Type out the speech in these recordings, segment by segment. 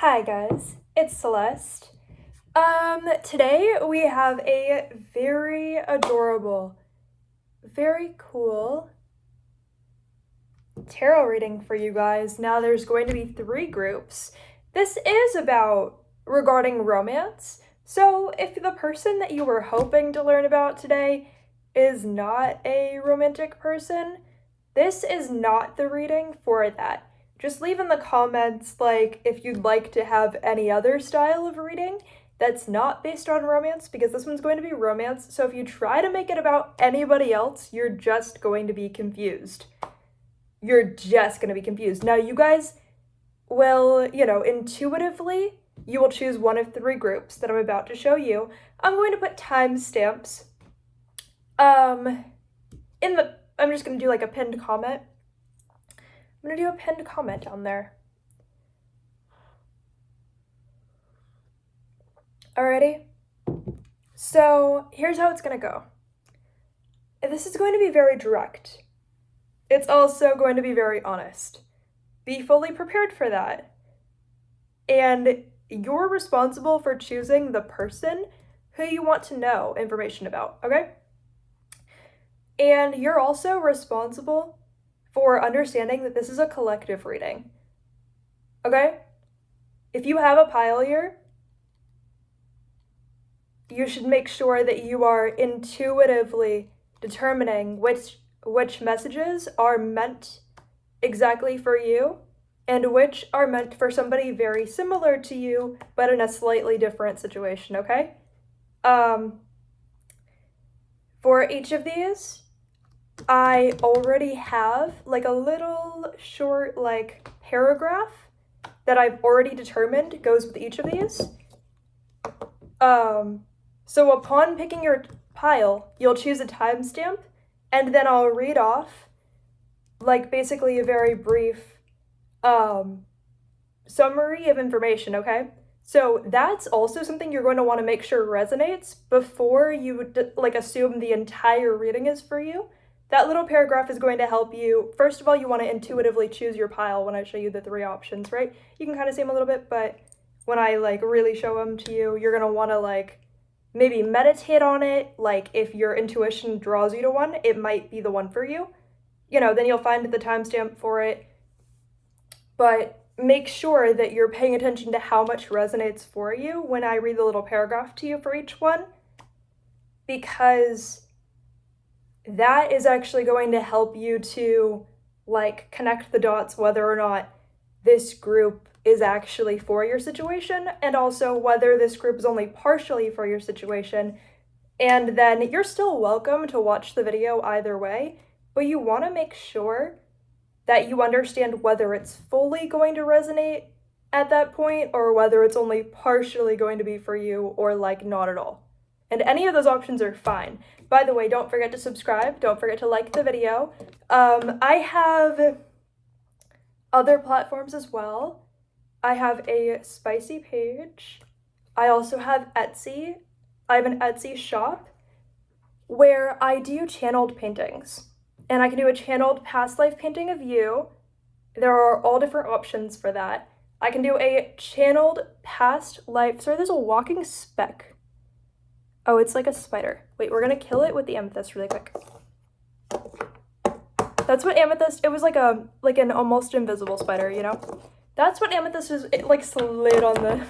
Hi guys, it's Celeste. Today we have a very adorable, very cool tarot reading for you guys. Now there's going to be 3 groups. This is about regarding romance. So if the person that you were hoping to learn about today is not a romantic person, this is not the reading for that. Just leave in the comments if you'd like to have any other style of reading that's not based on romance, because this one's going to be romance. So if you try to make it about anybody else, you're just going to be confused. You're just going to be confused. Now you guys will, intuitively, you will choose one of 3 groups that I'm about to show you. I'm going to put timestamps I'm just going to do a pinned comment. I'm going to do a pinned comment down there. Alrighty? So here's how it's going to go. This is going to be very direct. It's also going to be very honest. Be fully prepared for that. And you're responsible for choosing the person who you want to know information about, okay? And you're also responsible for understanding that this is a collective reading, okay? If you have a pile here, you should make sure that you are intuitively determining which messages are meant exactly for you and which are meant for somebody very similar to you but in a slightly different situation, okay? For each of these, I already have a little short paragraph that I've already determined goes with each of these. So upon picking your pile, you'll choose a timestamp, and then I'll read off basically a very brief summary of information, okay? So that's also something you're going to want to make sure resonates before you assume the entire reading is for you. That little paragraph is going to help you. First of all, you want to intuitively choose your pile when I show you the 3 options, right? You can kind of see them a little bit, but when I really show them to you, you're going to want to maybe meditate on it. If your intuition draws you to one, it might be the one for you. Then you'll find the timestamp for it. But make sure that you're paying attention to how much resonates for you when I read the little paragraph to you for each one, because that is actually going to help you to connect the dots whether or not this group is actually for your situation, and also whether this group is only partially for your situation. And then you're still welcome to watch the video either way, but you want to make sure that you understand whether it's fully going to resonate at that point or whether it's only partially going to be for you or not at all. And any of those options are fine. By the way, don't forget to subscribe. Don't forget to like the video. I have other platforms as well. I have a Spicy page. I also have Etsy. I have an Etsy shop where I do channeled paintings. And I can do a channeled past life painting of you. There are all different options for that. I can do a channeled past life. Sorry, there's a walking speck. Oh, it's like a spider. Wait, we're gonna kill it with the amethyst really quick. That's what amethyst, it was like an almost invisible spider, That's what amethyst is, it slid on the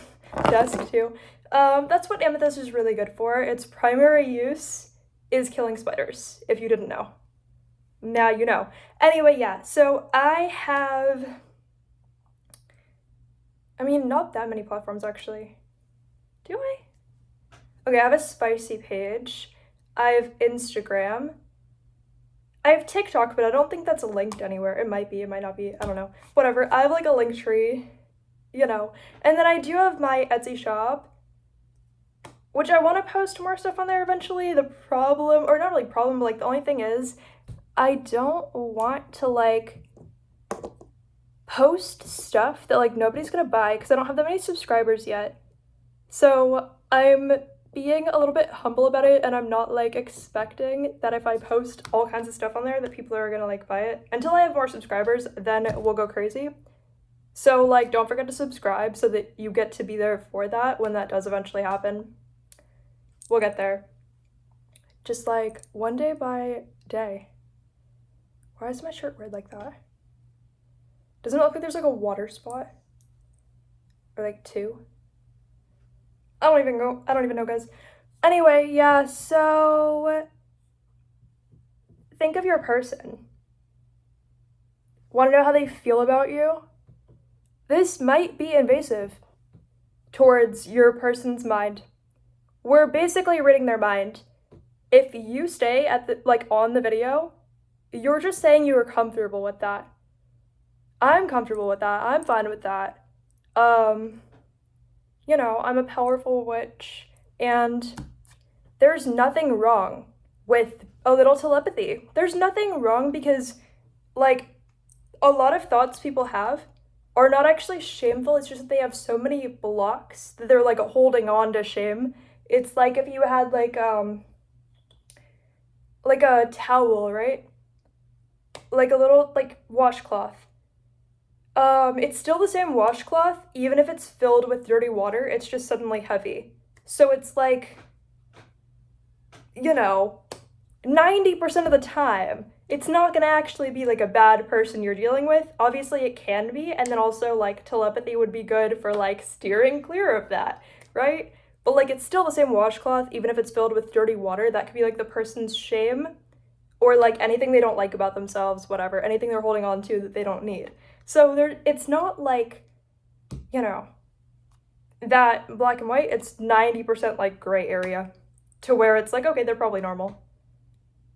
desk too. That's what amethyst is really good for. Its primary use is killing spiders, if you didn't know. Now you know. Anyway, yeah, so I have, not that many platforms actually. Do I? Okay, I have a Spicy page. I have Instagram. I have TikTok, but I don't think that's linked anywhere. It might be, it might not be, I don't know. Whatever, I have a link tree, And then I do have my Etsy shop, which I want to post more stuff on there eventually. The problem, or not really problem, but the only thing is, I don't want to post stuff that nobody's gonna buy because I don't have that many subscribers yet. So I'm being a little bit humble about it, and I'm not expecting that if I post all kinds of stuff on there that people are gonna buy it. Until I have more subscribers, then we'll go crazy. So, like, don't forget to subscribe so that you get to be there for that when that does eventually happen. We'll get there. Just, like, one day by day. Why is my shirt weird like that? Doesn't it look like there's, like, a water spot? Or, like, two? I don't even know, guys. Anyway, yeah, so think of your person. Want to know how they feel about you? This might be invasive towards your person's mind. We're basically reading their mind. If you stay at the, like, on the video, you're just saying you are comfortable with that. I'm comfortable with that. I'm fine with that. You know, I'm a powerful witch, and there's nothing wrong with a little telepathy. There's nothing wrong because, like, a lot of thoughts people have are not actually shameful. It's just that they have so many blocks that they're, like, holding on to shame. It's like if you had, like a towel, right? Like a little, like, washcloth. It's still the same washcloth, even if it's filled with dirty water, it's just suddenly heavy. So it's like, you know, 90% of the time, it's not gonna actually be, like, a bad person you're dealing with. Obviously it can be, and then also, like, telepathy would be good for, like, steering clear of that, right? But, like, it's still the same washcloth, even if it's filled with dirty water. That could be, like, the person's shame, or, like, anything they don't like about themselves, whatever, anything they're holding on to that they don't need. So it's not like, you know, that black and white. It's 90% like gray area, to where it's like, okay, they're probably normal.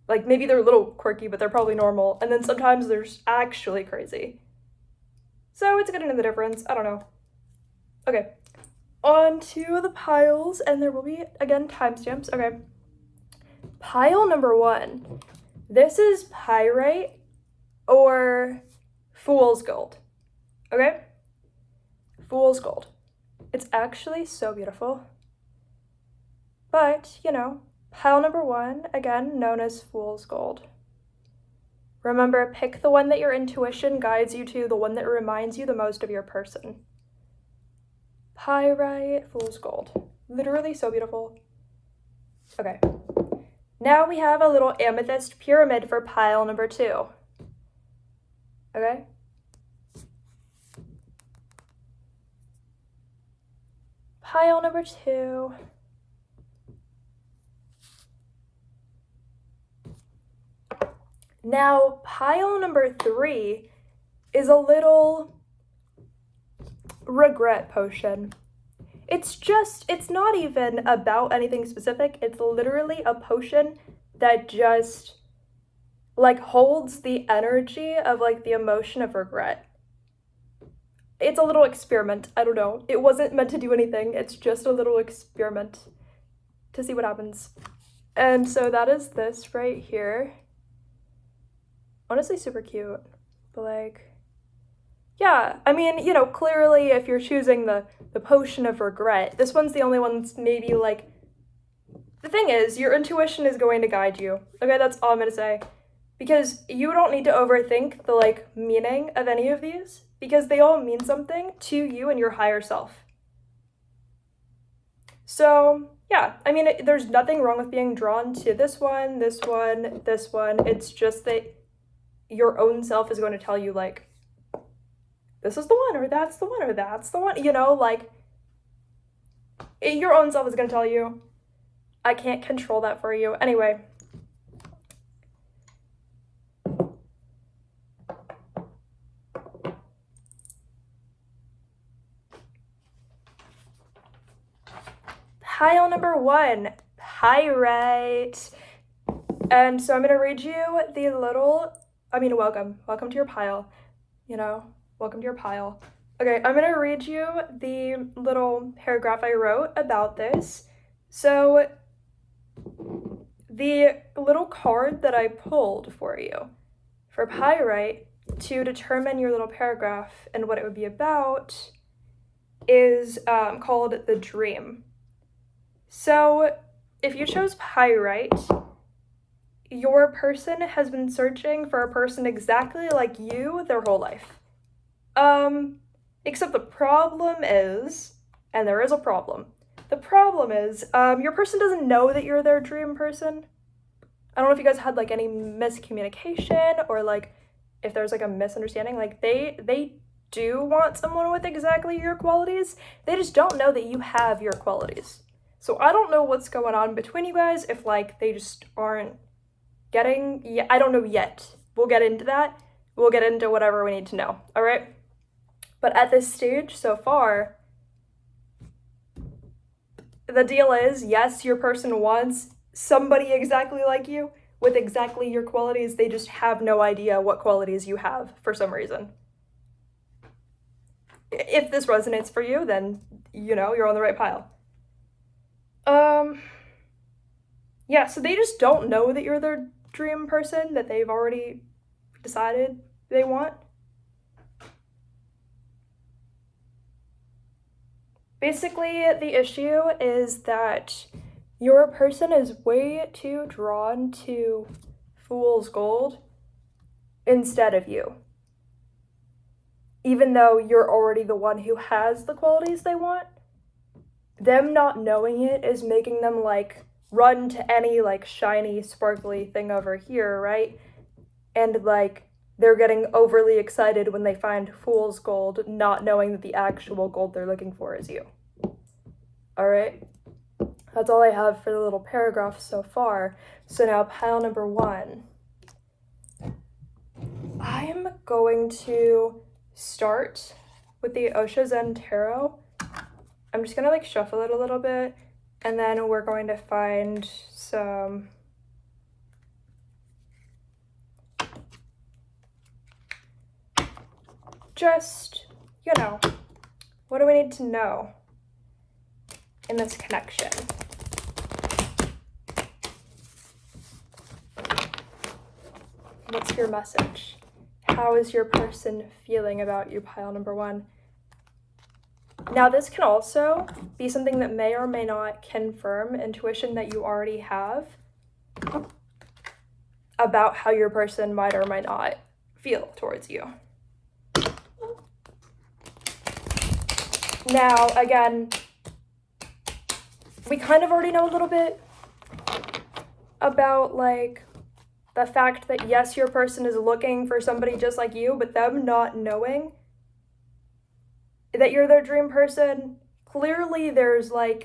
Like, maybe they're a little quirky, but they're probably normal. And then sometimes there's actually crazy. So it's good to know the difference. I don't know. Okay, on to the piles, and there will be, again, timestamps. Okay, pile number 1. This is pyrite or fool's gold. Okay? Fool's gold. It's actually so beautiful. But, you know, pile number 1, again, known as fool's gold. Remember, pick the one that your intuition guides you to, the one that reminds you the most of your person. Pyrite, fool's gold. Literally so beautiful. Okay. Now we have a little amethyst pyramid for pile number 2. Okay? Pile number 2. Now, pile number 3 is a little regret potion. It's not even about anything specific. It's literally a potion that just, like, holds the energy of, like, the emotion of regret. It's a little experiment. I don't know. It wasn't meant to do anything. It's just a little experiment to see what happens. And so that is this right here. Honestly, super cute. But, like, yeah, I mean, you know, clearly if you're choosing the potion of regret, this one's the only one that's maybe, like, the thing is, your intuition is going to guide you. Okay, that's all I'm gonna say. Because you don't need to overthink the, like, meaning of any of these, because they all mean something to you and your higher self. So, yeah, I mean, there's nothing wrong with being drawn to this one, this one, this one. It's just that your own self is going to tell you, like, this is the one, or that's the one, or that's the one, you know, like, your own self is going to tell you. I can't control that for you. Anyway. Pile number 1, pyrite. And so I'm going to read you the little, welcome to your pile, you know. Welcome to your pile. Okay, I'm gonna read you the little paragraph I wrote about this. So, the little card that I pulled for you for pyrite to determine your little paragraph and what it would be about is called the dream. So, if you chose pyrite, your person has been searching for a person exactly like you their whole life. Except the problem is, and there is a problem. The problem is, your person doesn't know that you're their dream person. I don't know if you guys had like any miscommunication or like if there's like a misunderstanding. Like they do want someone with exactly your qualities. They just don't know that you have your qualities. So I don't know what's going on between you guys if like they just aren't getting, yeah, I don't know yet. We'll get into that. We'll get into whatever we need to know, all right? But at this stage so far, the deal is, yes, your person wants somebody exactly like you with exactly your qualities. They just have no idea what qualities you have for some reason. If this resonates for you, then, you know, you're on the right pile. Yeah, so they just don't know that you're their dream person that they've already decided they want. Basically, the issue is that your person is way too drawn to fool's gold instead of you. Even though you're already the one who has the qualities they want, them not knowing it is making them like run to any like shiny, sparkly thing over here, right? And like they're getting overly excited when they find fool's gold, not knowing that the actual gold they're looking for is you. All right? That's all I have for the little paragraph so far. So now pile number 1. I'm going to start with the Osho Zen Tarot. I'm just gonna like shuffle it a little bit, and then we're going to find some just, you know, what do we need to know in this connection? What's your message? How is your person feeling about you, pile number 1? Now, this can also be something that may or may not confirm intuition that you already have about how your person might or might not feel towards you. Now, again, we kind of already know a little bit about, like, the fact that, yes, your person is looking for somebody just like you, but them not knowing that you're their dream person, clearly there's, like,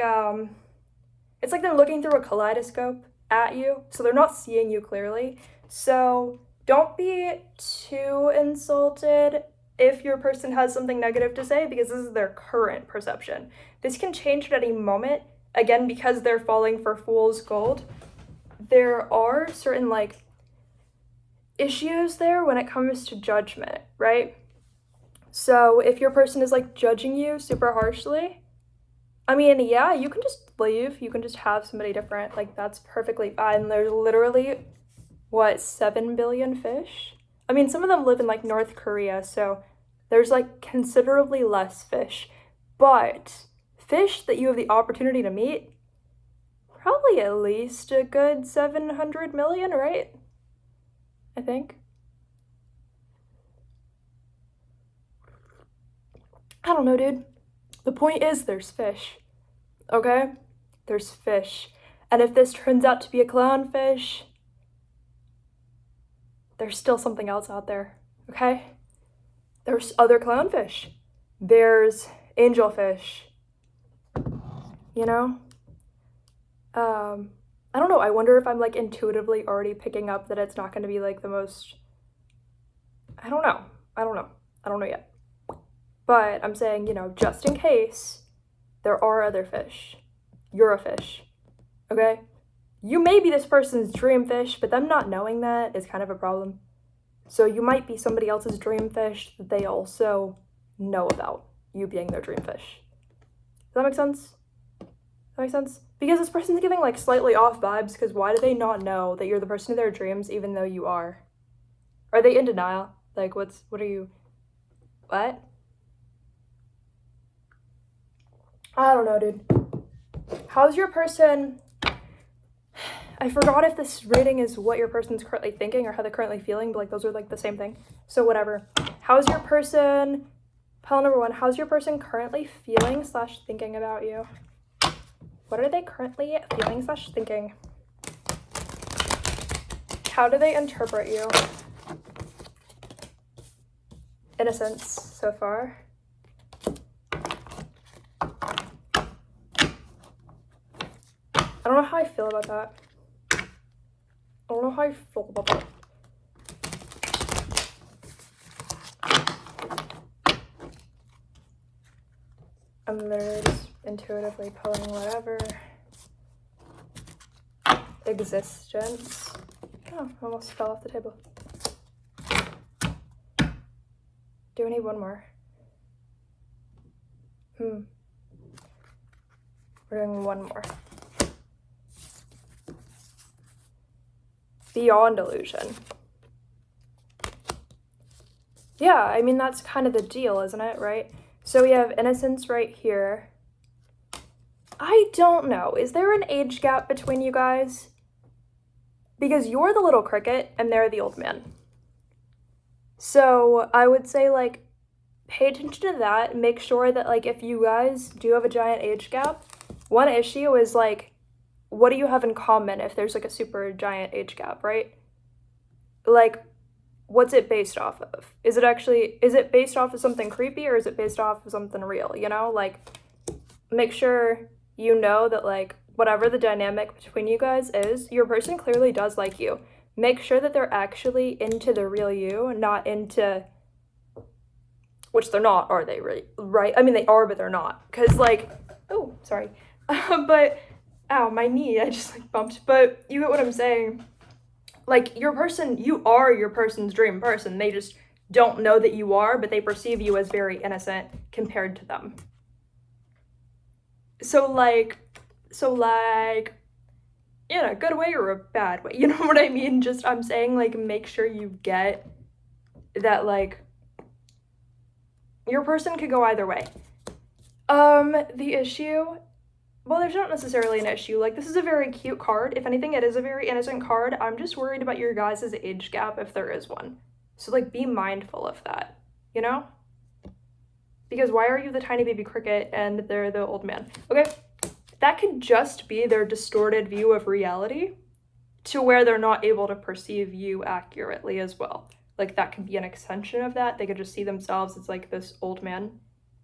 it's like they're looking through a kaleidoscope at you, so they're not seeing you clearly. So don't be too insulted if your person has something negative to say, because this is their current perception. This can change at any moment, again, because they're falling for fool's gold. There are certain, like, issues there when it comes to judgment, right? So if your person is, like, judging you super harshly, I mean, yeah, you can just leave. You can just have somebody different. Like, that's perfectly fine. There's literally, 7 billion fish? I mean, some of them live in, like, North Korea, so there's, like, considerably less fish. But fish that you have the opportunity to meet, probably at least a good 700 million, right? I think. I don't know, dude. The point is there's fish, okay? There's fish. And if this turns out to be a clownfish, there's still something else out there, okay? There's other clownfish. There's angelfish, you know? I don't know. I wonder if I'm, like, intuitively already picking up that it's not going to be, like, the most... I don't know yet. But I'm saying, you know, just in case, there are other fish. You're a fish, okay? You may be this person's dream fish, but them not knowing that is kind of a problem. So you might be somebody else's dream fish that they also know about, you being their dream fish. Does that make sense? That make sense? Because this person's giving, like, slightly off vibes, because why do they not know that you're the person of their dreams even though you are? Are they in denial? Like, what are you... What? I don't know, dude. How's your person... I forgot if this rating is what your person's currently thinking or how they're currently feeling, but, like, those are, like, the same thing. So whatever. How's your person Pile number 1, how's your person currently feeling / thinking about you? What are they currently feeling / thinking? How do they interpret you? Innocence so far. I don't know how I feel about that. I don't know how I feel about that. I'm literally just intuitively pulling whatever. Existence. Oh, almost fell off the table. Do we need one more? We're doing one more. Beyond illusion. Yeah, I mean, that's kind of the deal, isn't it, right? So we have innocence right here. I don't know. Is there an age gap between you guys? Because you're the little cricket and they're the old man. So I would say, like, pay attention to that. Make sure that, like, if you guys do have a giant age gap, one issue is, like, what do you have in common if there's, like, a super giant age gap, right? Like, what's it based off of? Is it based off of something creepy or is it based off of something real, you know? Like, make sure you know that, like, whatever the dynamic between you guys is, your person clearly does like you. Make sure that they're actually into the real you, not into, which they're not, are they, right? I mean, they are, but they're not. Because, like, oh, sorry. But, ow, my knee, I just, like, bumped. But you get what I'm saying. Like, your person, you are your person's dream person. They just don't know that you are, but they perceive you as very innocent compared to them. So, like, in a good way or a bad way, you know what I mean? Just, I'm saying, like, make sure you get that, like, your person could go either way. The issue, well, there's not necessarily an issue. Like, this is a very cute card. If anything, it is a very innocent card. I'm just worried about your guys' age gap if there is one. So, like, be mindful of that, you know? Because why are you the tiny baby cricket and they're the old man? Okay, that could just be their distorted view of reality to where they're not able to perceive you accurately as well. Like, that could be an extension of that. They could just see themselves as, like, this old man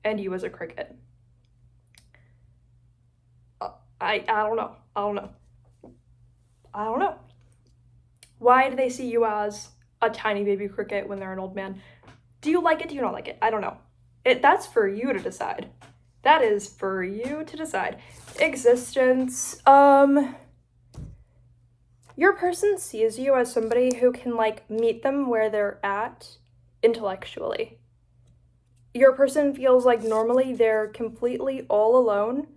and you as a cricket. I don't know. Why do they see you as a tiny baby cricket when they're an old man? Do you like it? Do you not like it? I don't know. That's for you to decide. That is for you to decide. Existence. Your person sees you as somebody who can, like, meet them where they're at intellectually. Your person feels like normally they're completely all alone.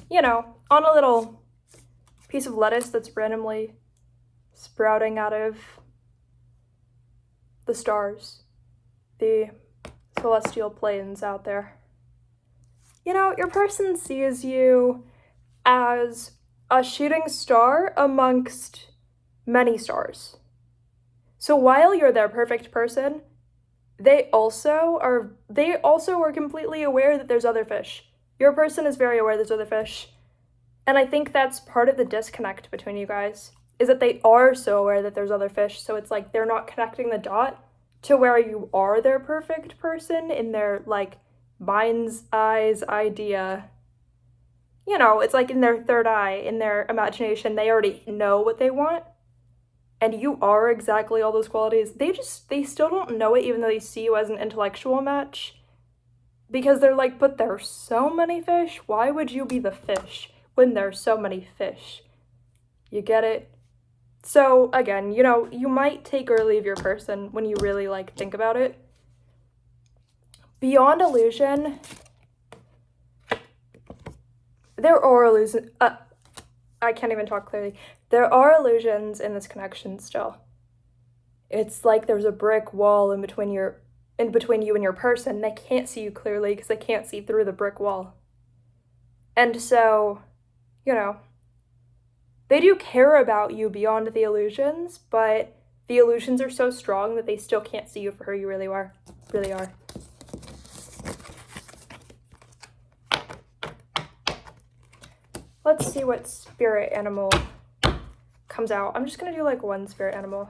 You know, on a little piece of lettuce that's randomly sprouting out of the stars, the celestial plains out there. You know, your person sees you as a shooting star amongst many stars. So while you're their perfect person, they also are completely aware that there's other fish. Your person is very aware there's other fish. And I think that's part of the disconnect between you guys, is that they are so aware that there's other fish, so it's like they're not connecting the dot to where you are their perfect person in their, like, mind's eyes idea. You know, it's like in their third eye, in their imagination, they already know what they want. And you are exactly all those qualities. They still don't know it, even though they see you as an intellectual match. Because they're like, but there's so many fish. Why would you be the fish when there's so many fish? You get it? So, again, you know, you might take or leave your person when you really, like, think about it. Beyond illusion, there are illusions. I can't even talk clearly. There are illusions in this connection still. It's like there's a brick wall in between you and your person. They can't see you clearly because they can't see through the brick wall. And so, you know, they do care about you beyond the illusions, but The illusions are so strong that they still can't see you for who you really are. Really are. Let's see what spirit animal comes out. I'm just gonna do like one spirit animal.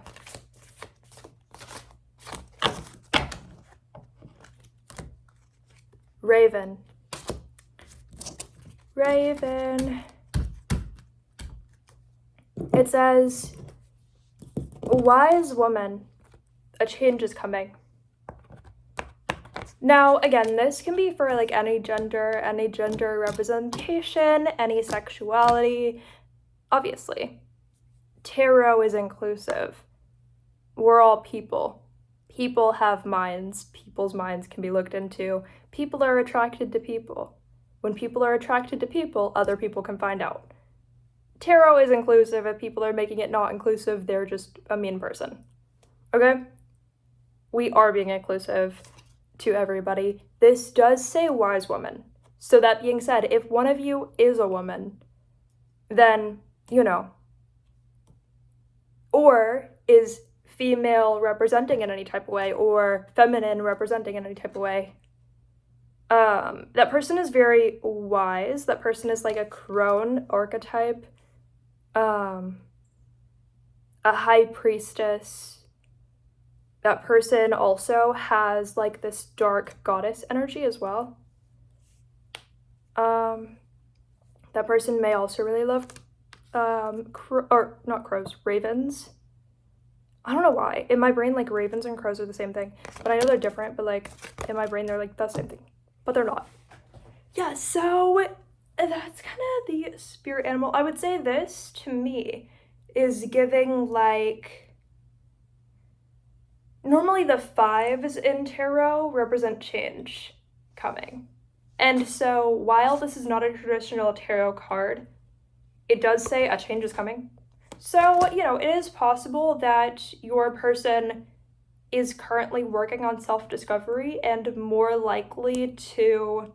Raven. Raven. It says, wise woman, a change is coming. Now, again, this can be for like any gender representation, any sexuality. Obviously, tarot is inclusive. We're all people. People have minds. People's minds can be looked into. People are attracted to people. When people are attracted to people, other people can find out. Tarot is inclusive. If people are making it not inclusive, they're just a mean person. Okay? We are being inclusive to everybody. This does say wise woman. So that being said, if one of you is a woman, then, you know, or is female representing in any type of way, or feminine representing in any type of way, that person is very wise. That person is like a crone archetype, a high priestess. That person also has like this dark goddess energy as well. That person may also really love ravens. I don't know why. In my brain, like, ravens and crows are the same thing. But I know they're different, but like in my brain they're like the same thing. But they're not. Yeah, so that's kind of the spirit animal. I would say this to me is giving like, normally the 5s in tarot represent change coming. And so while this is not a traditional tarot card, it does say a change is coming. So, you know, it is possible that your person is currently working on self-discovery, and more likely to,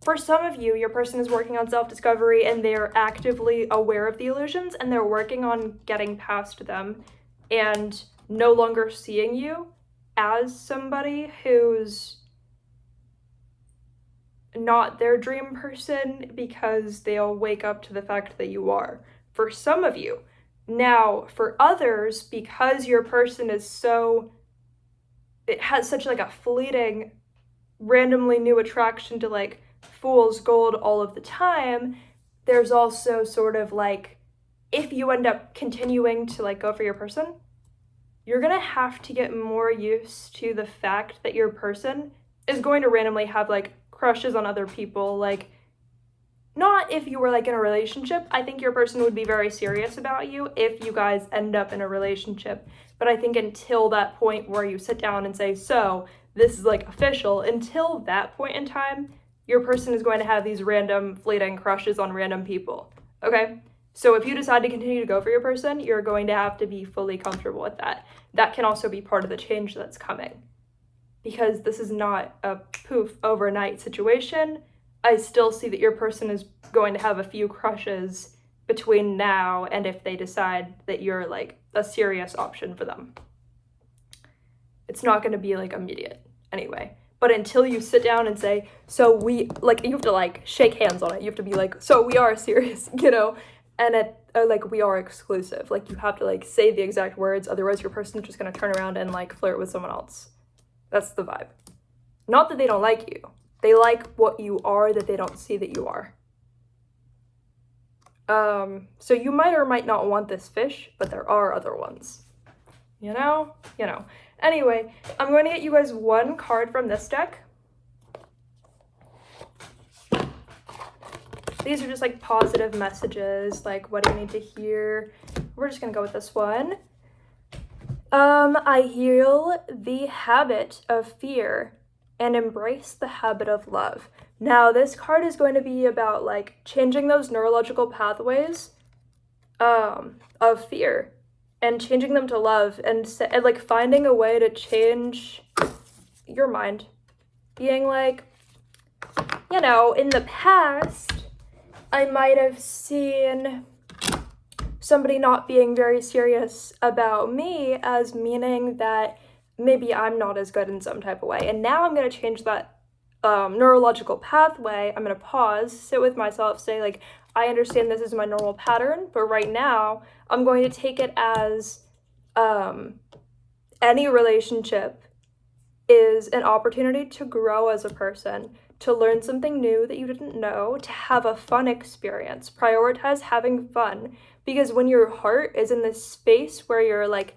for some of you, your person is working on self-discovery and they're actively aware of the illusions and they're working on getting past them and no longer seeing you as somebody who's not their dream person, because they'll wake up to the fact that you are. For some of you. Now, for others, because your person is it has such like a fleeting, randomly new attraction to like fool's gold all of the time, there's also sort of like, if you end up continuing to like go for your person, you're gonna have to get more used to the fact that your person is going to randomly have like crushes on other people. Like, not if you were like in a relationship. I think your person would be very serious about you if you guys end up in a relationship. But I think until that point where you sit down and say, so this is like official, until that point in time, your person is going to have these random fleeting crushes on random people. Okay? So if you decide to continue to go for your person, you're going to have to be fully comfortable with that. That can also be part of the change that's coming. Because this is not a poof overnight situation. I still see that your person is going to have a few crushes between now and if they decide that you're like a serious option for them. It's not going to be like immediate anyway. But until you sit down and say, so we, like, you have to like shake hands on it. You have to be like, so we are serious, you know, and like we are exclusive. Like, you have to like say the exact words. Otherwise your person's just going to turn around and like flirt with someone else. That's the vibe. Not that they don't like you. They like what you are that they don't see that you are. So you might or might not want this fish, but there are other ones. You know? You know. Anyway, I'm going to get you guys one card from this deck. These are just like positive messages, like what do you need to hear? We're just gonna go with this one. I heal the habit of fear and embrace the habit of love. Now, this card is going to be about like changing those neurological pathways of fear and changing them to love, and like finding a way to change your mind. Being like, you know, in the past, I might have seen somebody not being very serious about me as meaning that maybe I'm not as good in some type of way. And now I'm going to change that neurological pathway. I'm going to pause, sit with myself, say, like, I understand this is my normal pattern, but right now I'm going to take it as any relationship is an opportunity to grow as a person, to learn something new that you didn't know, to have a fun experience. Prioritize having fun, because when your heart is in this space where you're like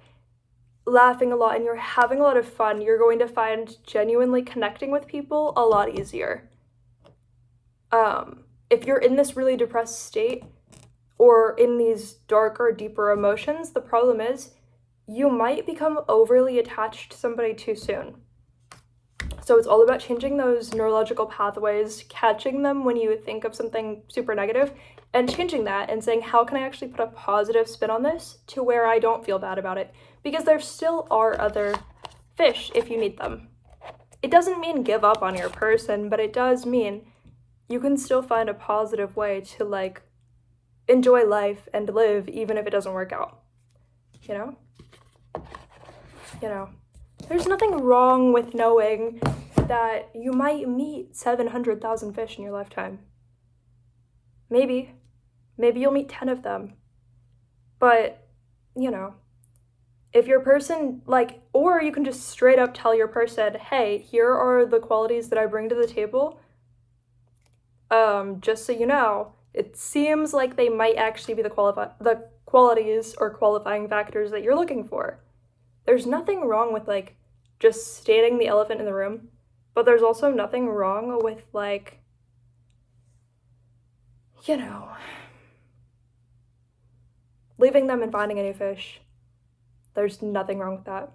laughing a lot and you're having a lot of fun, you're going to find genuinely connecting with people a lot easier. If you're in this really depressed state or in these darker, deeper emotions, the problem is you might become overly attached to somebody too soon. So it's all about changing those neurological pathways, catching them when you think of something super negative, and changing that and saying, how can I actually put a positive spin on this to where I don't feel bad about it? Because there still are other fish if you need them. It doesn't mean give up on your person, but it does mean you can still find a positive way to, like, enjoy life and live even if it doesn't work out. You know? There's nothing wrong with knowing that you might meet 700,000 fish in your lifetime. Maybe you'll meet 10 of them. But, if your person, or you can just straight up tell your person, hey, here are the qualities that I bring to the table. Just so you know, it seems like they might actually be the qualities or qualifying factors that you're looking for. There's nothing wrong with, just stating the elephant in the room, but there's also nothing wrong with, leaving them and finding a new fish. There's nothing wrong with that.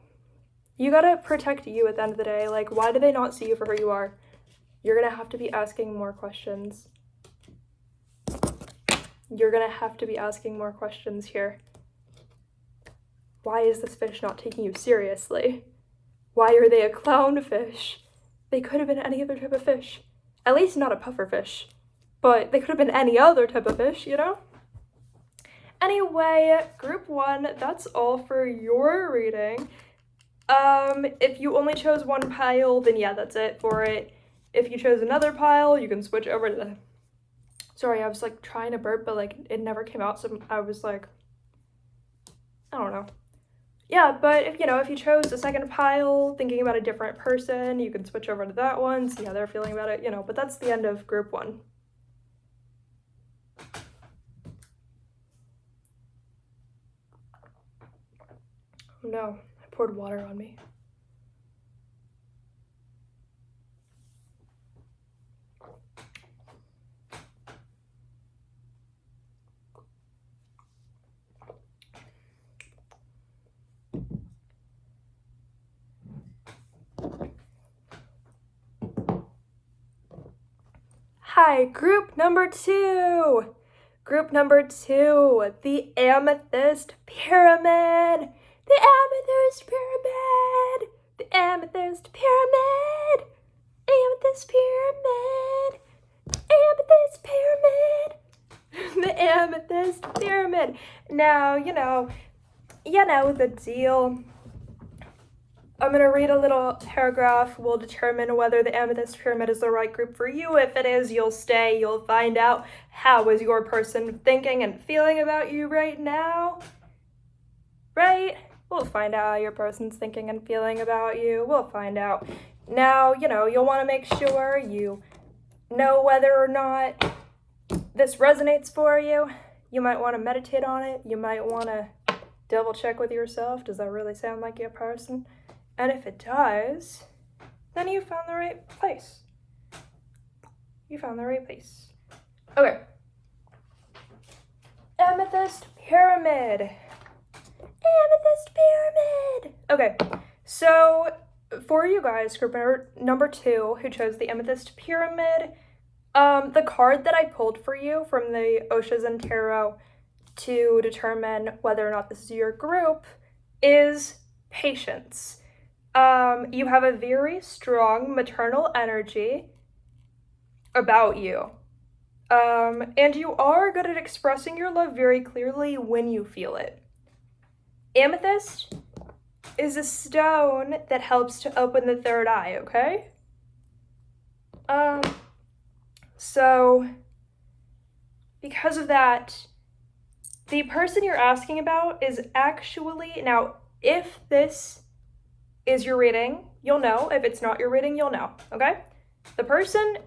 You gotta protect you at the end of the day. Why do they not see you for who you are? You're gonna have to be asking more questions. Here. Why is this fish not taking you seriously? Why are they a clownfish? They could have been any other type of fish. At least not a pufferfish. But they could have been any other type of fish, Anyway, group 1, that's all for your reading. If you only chose one pile, then yeah, that's it for it. If you chose another pile, you can switch over to the... Sorry, I was, trying to burp, but, it never came out, so I was, I don't know. Yeah, but if you chose a second pile, thinking about a different person, you can switch over to that one, see how they're feeling about it, but that's the end of group 1. Oh no, I poured water on me. Hi, group number 2. Group number 2, the Amethyst Pyramid. The Amethyst Pyramid. The Amethyst Pyramid. Amethyst Pyramid. Amethyst Pyramid. The Amethyst Pyramid. Now, you know the deal. I'm going to read a little paragraph. We'll determine whether the Amethyst Pyramid is the right group for you. If it is, you'll stay. You'll find out how is your person thinking and feeling about you right now. Right? We'll find out how your person's thinking and feeling about you. We'll find out. Now, you'll want to make sure you know whether or not this resonates for you. You might want to meditate on it. You might want to double check with yourself. Does that really sound like your person? And if it does, then you found the right place. Okay. Amethyst Pyramid. Okay, so for you guys, group number 2, who chose the Amethyst Pyramid, the card that I pulled for you from the Oshas Tarot to determine whether or not this is your group is Patience. You have a very strong maternal energy about you. And you are good at expressing your love very clearly when you feel it. Amethyst is a stone that helps to open the third eye, okay? So because of that, the person you're asking about is actually, now, if this is your reading, you'll know. If it's not your reading, you'll know, okay? The person,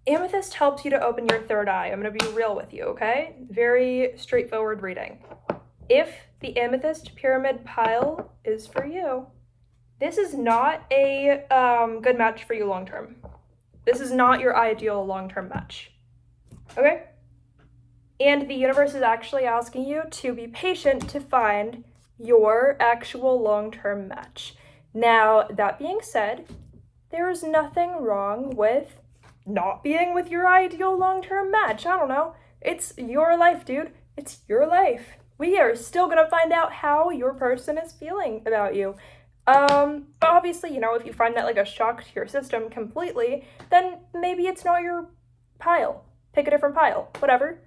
Amethyst helps you to open your third eye. I'm going to be real with you, okay? Very straightforward reading. If the Amethyst pyramid pile is for you, this is not a good match for you long-term. This is not your ideal long-term match, okay? And the universe is actually asking you to be patient to find your actual long-term match. Now, that being said, there is nothing wrong with not being with your ideal long-term match. I don't know. It's your life, dude. It's your life. We are still gonna find out how your person is feeling about you. But obviously, you know, if you find that like a shock to your system completely, then maybe it's not your pile. Pick a different pile, whatever.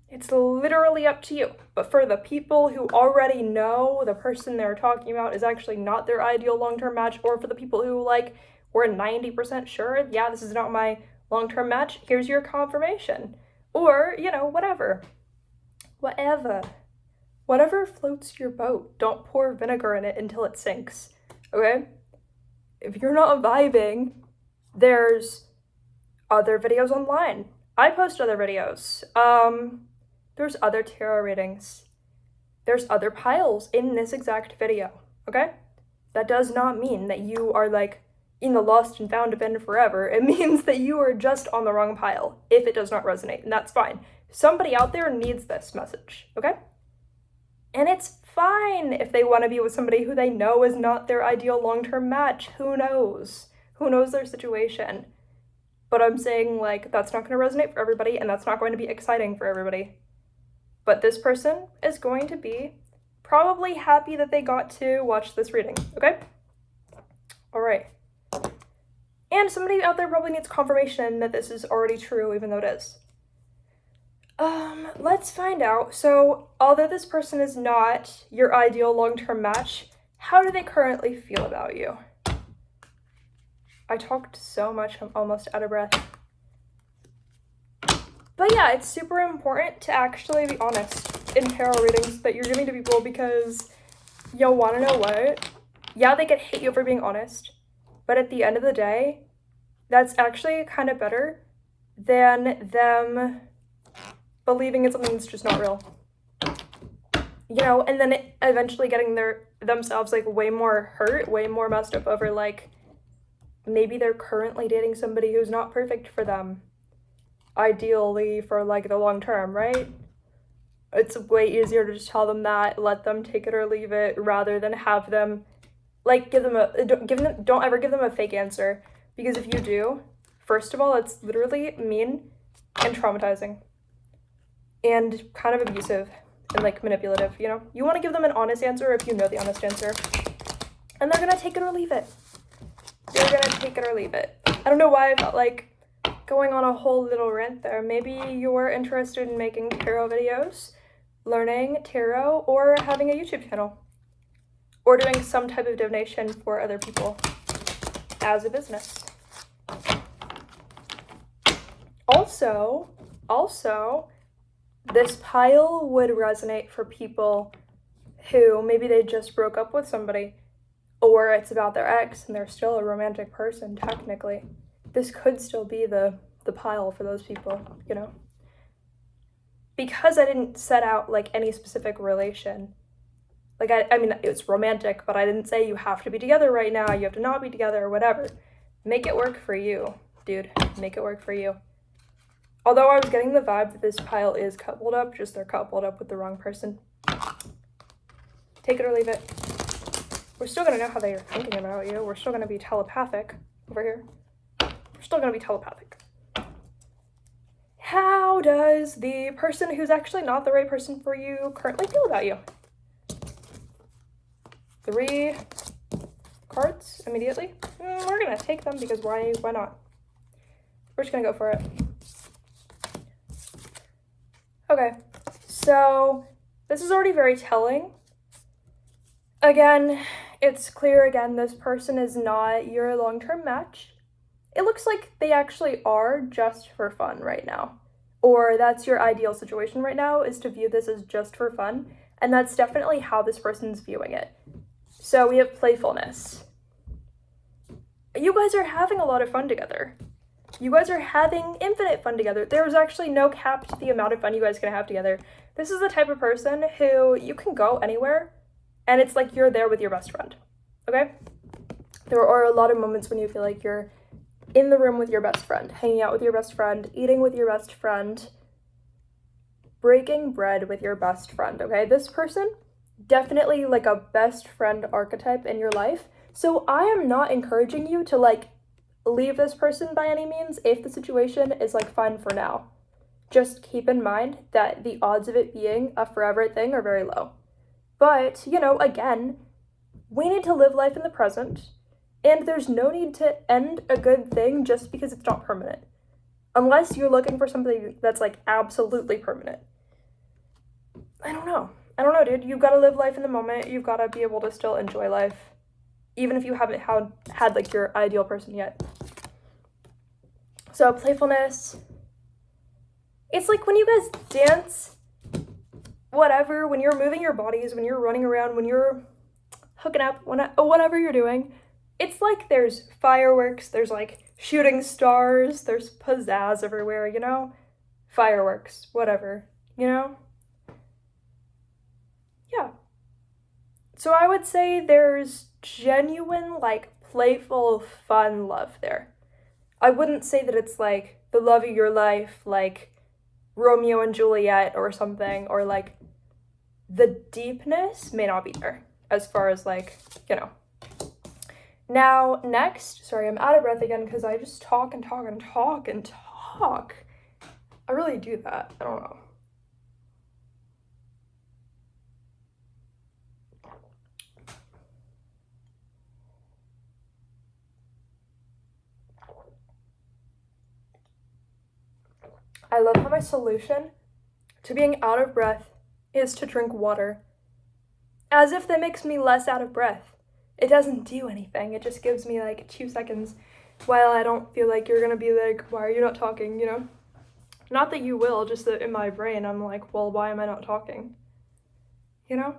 It's literally up to you. But for the people who already know the person they're talking about is actually not their ideal long-term match, or for the people who like were 90% sure, yeah, this is not my long-term match, here's your confirmation. Or, you know, whatever. Whatever floats your boat. Don't pour vinegar in it until it sinks, okay? If you're not vibing, there's other videos online. I post other videos. There's other tarot readings. There's other piles in this exact video, okay? That does not mean that you are like in the lost and found bin forever. It means that you are just on the wrong pile if it does not resonate, and that's fine. Somebody out there needs this message, okay? And it's fine if they want to be with somebody who they know is not their ideal long-term match. Who knows? Who knows their situation? But I'm saying, like, that's not going to resonate for everybody, and that's not going to be exciting for everybody. But this person is going to be probably happy that they got to watch this reading, okay? All right. And somebody out there probably needs confirmation that this is already true, even though it is. Let's find out. So, although this person is not your ideal long-term match, how do they currently feel about you? I talked so much, I'm almost out of breath. But yeah, it's super important to actually be honest in tarot readings that you're giving to people, because you'll want to know what? Yeah, they could hate you for being honest, but at the end of the day, that's actually kind of better than them believing in something that's just not real. You know, and then eventually getting themselves like way more hurt, way more messed up over like maybe they're currently dating somebody who's not perfect for them. Ideally for like the long term, right? It's way easier to just tell them that, let them take it or leave it, rather than have them like don't ever give them a fake answer, because if you do, first of all, it's literally mean and traumatizing and kind of abusive and like manipulative, you know? You want to give them an honest answer if you know the honest answer, and they're gonna take it or leave it. They're gonna take it or leave it. I don't know why I felt like going on a whole little rant there. Maybe you're interested in making tarot videos, learning tarot, or having a YouTube channel, or doing some type of donation for other people as a business. Also, this pile would resonate for people who maybe they just broke up with somebody, or it's about their ex and they're still a romantic person technically. This could still be the pile for those people, you know? Because I didn't set out like any specific relation. Like I mean, it's romantic, but I didn't say you have to be together right now, you have to not be together, or whatever. Make it work for you, dude. Make it work for you. Although I was getting the vibe that this pile is coupled up, just they're coupled up with the wrong person. Take it or leave it. We're still gonna know how they are thinking about you. We're still gonna be telepathic over here. We're still gonna be telepathic. How does the person who's actually not the right person for you currently feel about you? 3 cards immediately. We're gonna take them because why not? We're just gonna go for it. Okay, so this is already very telling. Again, it's clear again, this person is not your long-term match. It looks like they actually are just for fun right now. Or that's your ideal situation right now, is to view this as just for fun. And that's definitely how this person's viewing it. So we have playfulness. You guys are having a lot of fun together. You guys are having infinite fun together. There's actually no cap to the amount of fun you guys can have together. This is the type of person who you can go anywhere and it's like you're there with your best friend, okay? There are a lot of moments when you feel like you're in the room with your best friend, hanging out with your best friend, eating with your best friend, breaking bread with your best friend, okay? This person, definitely like a best friend archetype in your life. So I am not encouraging you to like leave this person by any means if the situation is like fine for now. Just keep in mind that the odds of it being a forever thing are very low. But, you know, again, we need to live life in the present, and there's no need to end a good thing just because it's not permanent. Unless you're looking for something that's like absolutely permanent. I don't know, dude. You've got to live life in the moment. You've got to be able to still enjoy life, even if you haven't had like your ideal person yet. So playfulness. It's like when you guys dance, whatever, when you're moving your bodies, when you're running around, when you're hooking up, whatever you're doing, it's like there's fireworks, there's like shooting stars, there's pizzazz everywhere, you know? Fireworks, whatever, you know? Yeah. So I would say there's genuine, like, playful, fun love there. I wouldn't say that it's like the love of your life, like Romeo and Juliet or something, or like the deepness may not be there as far as like, you know. Now, next, sorry, I'm out of breath again because I just talk and talk and talk and talk. I really do that. I don't know. I love how my solution to being out of breath is to drink water. As if that makes me less out of breath. It doesn't do anything. It just gives me like 2 seconds while I don't feel like you're gonna be like, why are you not talking, you know? Not that you will, just that in my brain I'm like, well, why am I not talking? You know?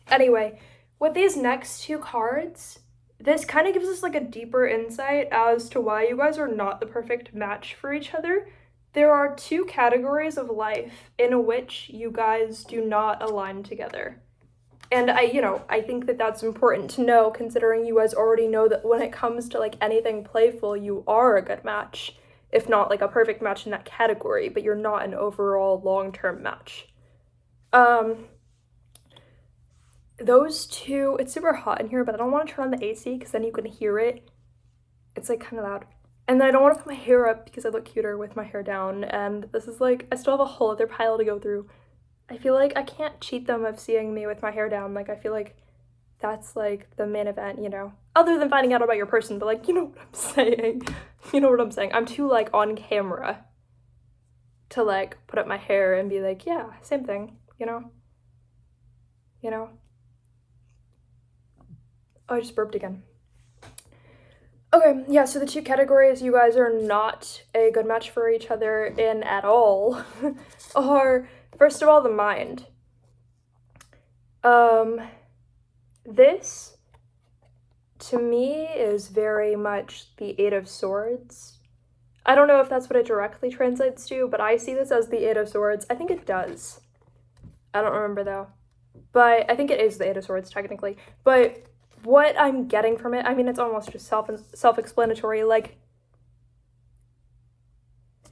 Anyway, with these next 2 cards, this kind of gives us like a deeper insight as to why you guys are not the perfect match for each other. There are 2 categories of life in which you guys do not align together. And I think that that's important to know, considering you guys already know that when it comes to like anything playful, you are a good match, if not like a perfect match in that category, but you're not an overall long-term match. Those 2, it's super hot in here, but I don't want to turn on the AC because then you can hear it. It's like kind of loud. And then I don't want to put my hair up because I look cuter with my hair down, and this is like, I still have a whole other pile to go through. I feel like I can't cheat them of seeing me with my hair down. Like, I feel like that's like the main event, you know? Other than finding out about your person, but like, you know what I'm saying? You know what I'm saying? I'm too like on camera to like put up my hair and be like, yeah, same thing, you know? You know? Oh, I just burped again. Okay, yeah, so the 2 categories you guys are not a good match for each other in at all are, first of all, the mind. This, to me, is very much the 8 of Swords. I don't know if that's what it directly translates to, but I see this as the 8 of Swords. I think it does. I don't remember, though. But I think it is the 8 of Swords, technically. But what I'm getting from it, I mean, it's almost just self-explanatory, like,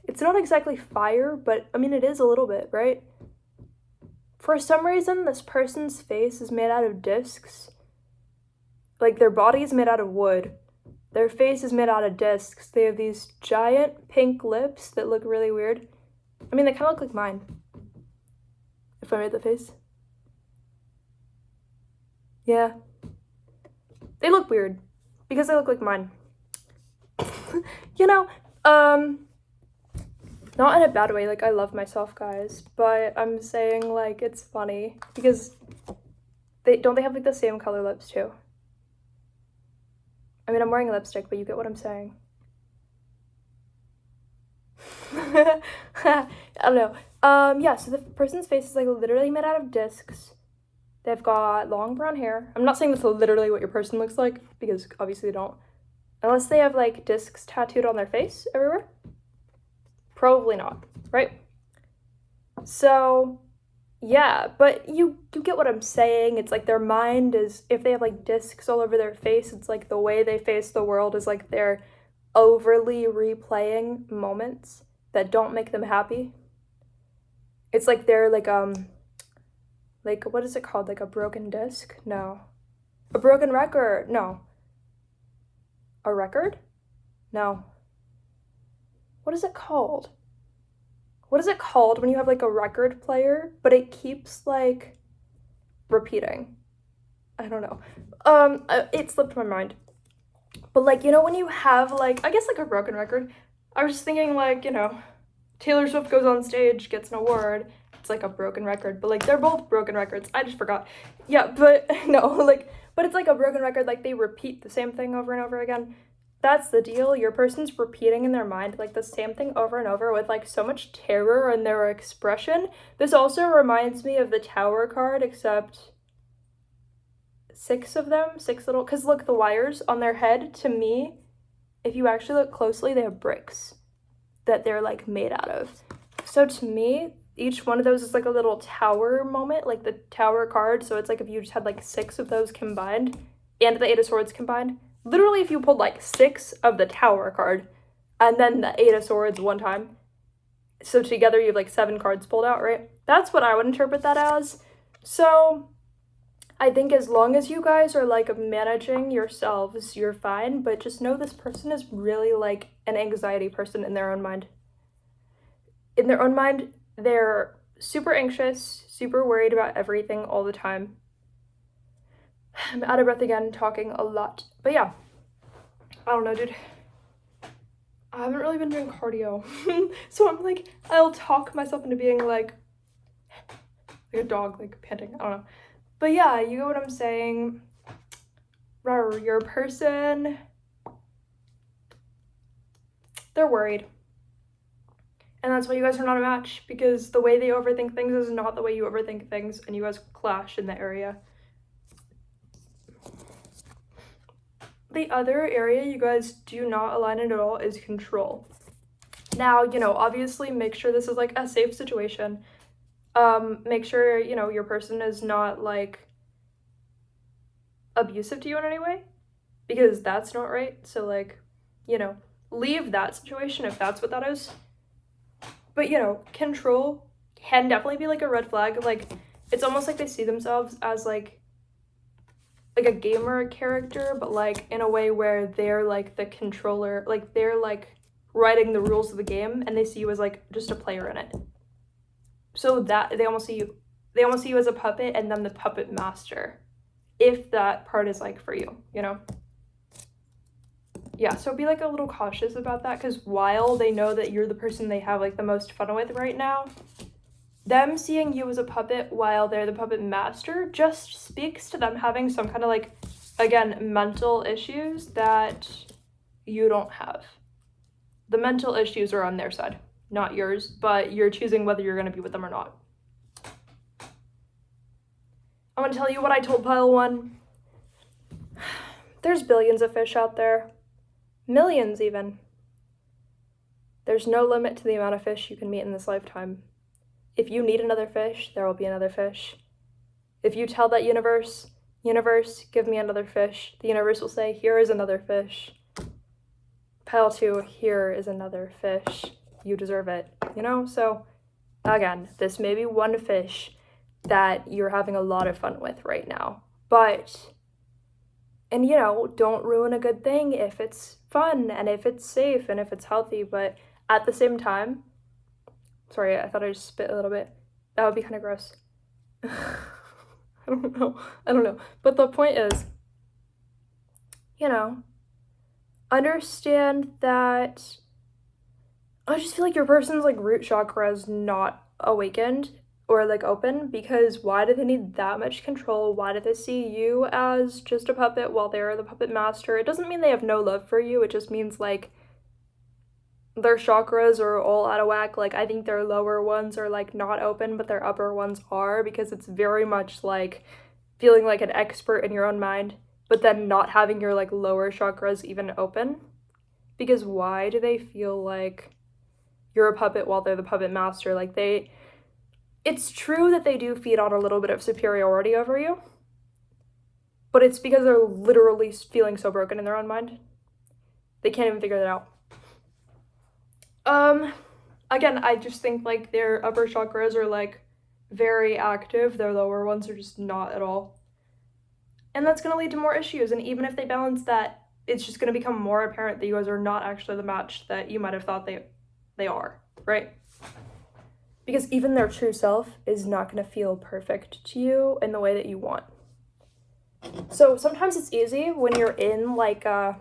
it's not exactly fire, but, I mean, it is a little bit, right? For some reason, this person's face is made out of discs. Like, their body is made out of wood. Their face is made out of discs. They have these giant pink lips that look really weird. I mean, they kind of look like mine. If I made the face. Yeah. They look weird because they look like mine. You know, Not in a bad way, like, I love myself, guys, but I'm saying, like, it's funny, because they have, like, the same color lips, too? I mean, I'm wearing lipstick, but you get what I'm saying. I don't know. Yeah, so the person's face is, like, literally made out of discs. They've got long brown hair. I'm not saying that's literally what your person looks like, because obviously they don't. Unless they have, like, discs tattooed on their face everywhere. Probably not, right? So, yeah, but you get what I'm saying. It's like their mind is, if they have, like, discs all over their face, it's like the way they face the world is like they're overly replaying moments that don't make them happy. It's like they're like, what is it called? Like a broken disc? No. A broken record? No. A record? No. What is it called? What is it called when you have, like, a record player, but it keeps, like, repeating? I don't know. It slipped my mind. But, like, you know, when you have, like, I guess, like, a broken record, I was just thinking, like, you know, Taylor Swift goes on stage, gets an award, it's, like, a broken record, but, like, they're both broken records. I just forgot. Yeah, but, no, like, but it's, like, a broken record, like, they repeat the same thing over and over again. That's the deal. Your person's repeating in their mind, like, the same thing over and over with, like, so much terror in their expression. This also reminds me of the Tower card, except 6 of them, 6 little, because look, the wires on their head, to me, if you actually look closely, they have bricks that they're, like, made out of. So to me, each one of those is, like, a little tower moment, like the Tower card. So it's like if you just had, like, 6 of those combined and the 8 of Swords combined. Literally, if you pulled, like, 6 of the Tower card and then the 8 of Swords one time, so together you have, like, 7 cards pulled out, right? That's what I would interpret that as. So I think as long as you guys are, like, managing yourselves, you're fine, but just know this person is really, like, an anxiety person in their own mind. In their own mind, they're super anxious, super worried about everything all the time. I'm out of breath again, talking a lot. But yeah, I don't know, dude. I haven't really been doing cardio. So I'm like, I'll talk myself into being like a dog, like panting. I don't know. But yeah, you get what I'm saying. Your person, they're worried. And that's why you guys are not a match, because the way they overthink things is not the way you overthink things, and you guys clash in the area. The other area you guys do not align in at all is control. Now, you know, obviously make sure this is, like, a safe situation. Make sure, you know, your person is not, like, abusive to you in any way, because that's not right. So, like, you know, leave that situation if that's what that is. But, you know, control can definitely be, like, a red flag. Like, it's almost like they see themselves as, like a gamer character, but, like, in a way where they're, like, the controller, like, they're, like, writing the rules of the game, and they see you as, like, just a player in it. So that they almost see you as a puppet, and then the puppet master, if that part is, like, for you, you know? Yeah, so be, like, a little cautious about that, because while they know that you're the person they have, like, the most fun with right now, them seeing you as a puppet while they're the puppet master just speaks to them having some kind of, like, again, mental issues that you don't have. The mental issues are on their side, not yours, but you're choosing whether you're going to be with them or not. I'm going to tell you what I told pile 1. There's billions of fish out there. Millions, even. There's no limit to the amount of fish you can meet in this lifetime. If you need another fish, there will be another fish. If you tell that universe, give me another fish, the universe will say, here is another fish. Pile 2, here is another fish. You deserve it, you know? So, again, this may be one fish that you're having a lot of fun with right now. But, and you know, don't ruin a good thing if it's fun and if it's safe and if it's healthy, but at the same time, sorry, I thought I just spit a little bit. That would be kind of gross. I don't know. But the point is, you know, understand that I just feel like your person's like root chakra is not awakened or like open, because why do they need that much control? Why do they see you as just a puppet while they're the puppet master? It doesn't mean they have no love for you. It just means like their chakras are all out of whack. Like, I think their lower ones are like not open, but their upper ones are, because it's very much like feeling like an expert in your own mind, but then not having your like lower chakras even open. Because why do they feel like you're a puppet while they're the puppet master? Like, it's true that they do feed on a little bit of superiority over you, but it's because they're literally feeling so broken in their own mind. They can't even figure that out. Again, I just think like their upper chakras are like very active. Their lower ones are just not at all. And that's going to lead to more issues. And even if they balance that, it's just going to become more apparent that you guys are not actually the match that you might have thought they are, right? Because even their true self is not going to feel perfect to you in the way that you want. So sometimes it's easy when you're in like a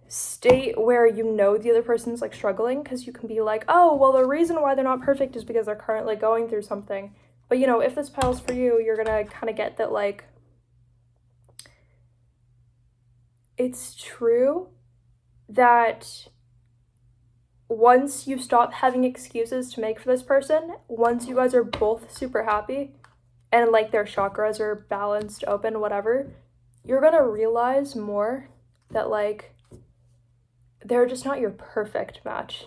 state where you know the other person's like struggling, because you can be like, oh, well, the reason why they're not perfect is because they're currently going through something. But you know, if this pile's for you, you're gonna kind of get that like it's true that once you stop having excuses to make for this person, once you guys are both super happy and like their chakras are balanced, open, whatever, you're gonna realize more that like they're just not your perfect match.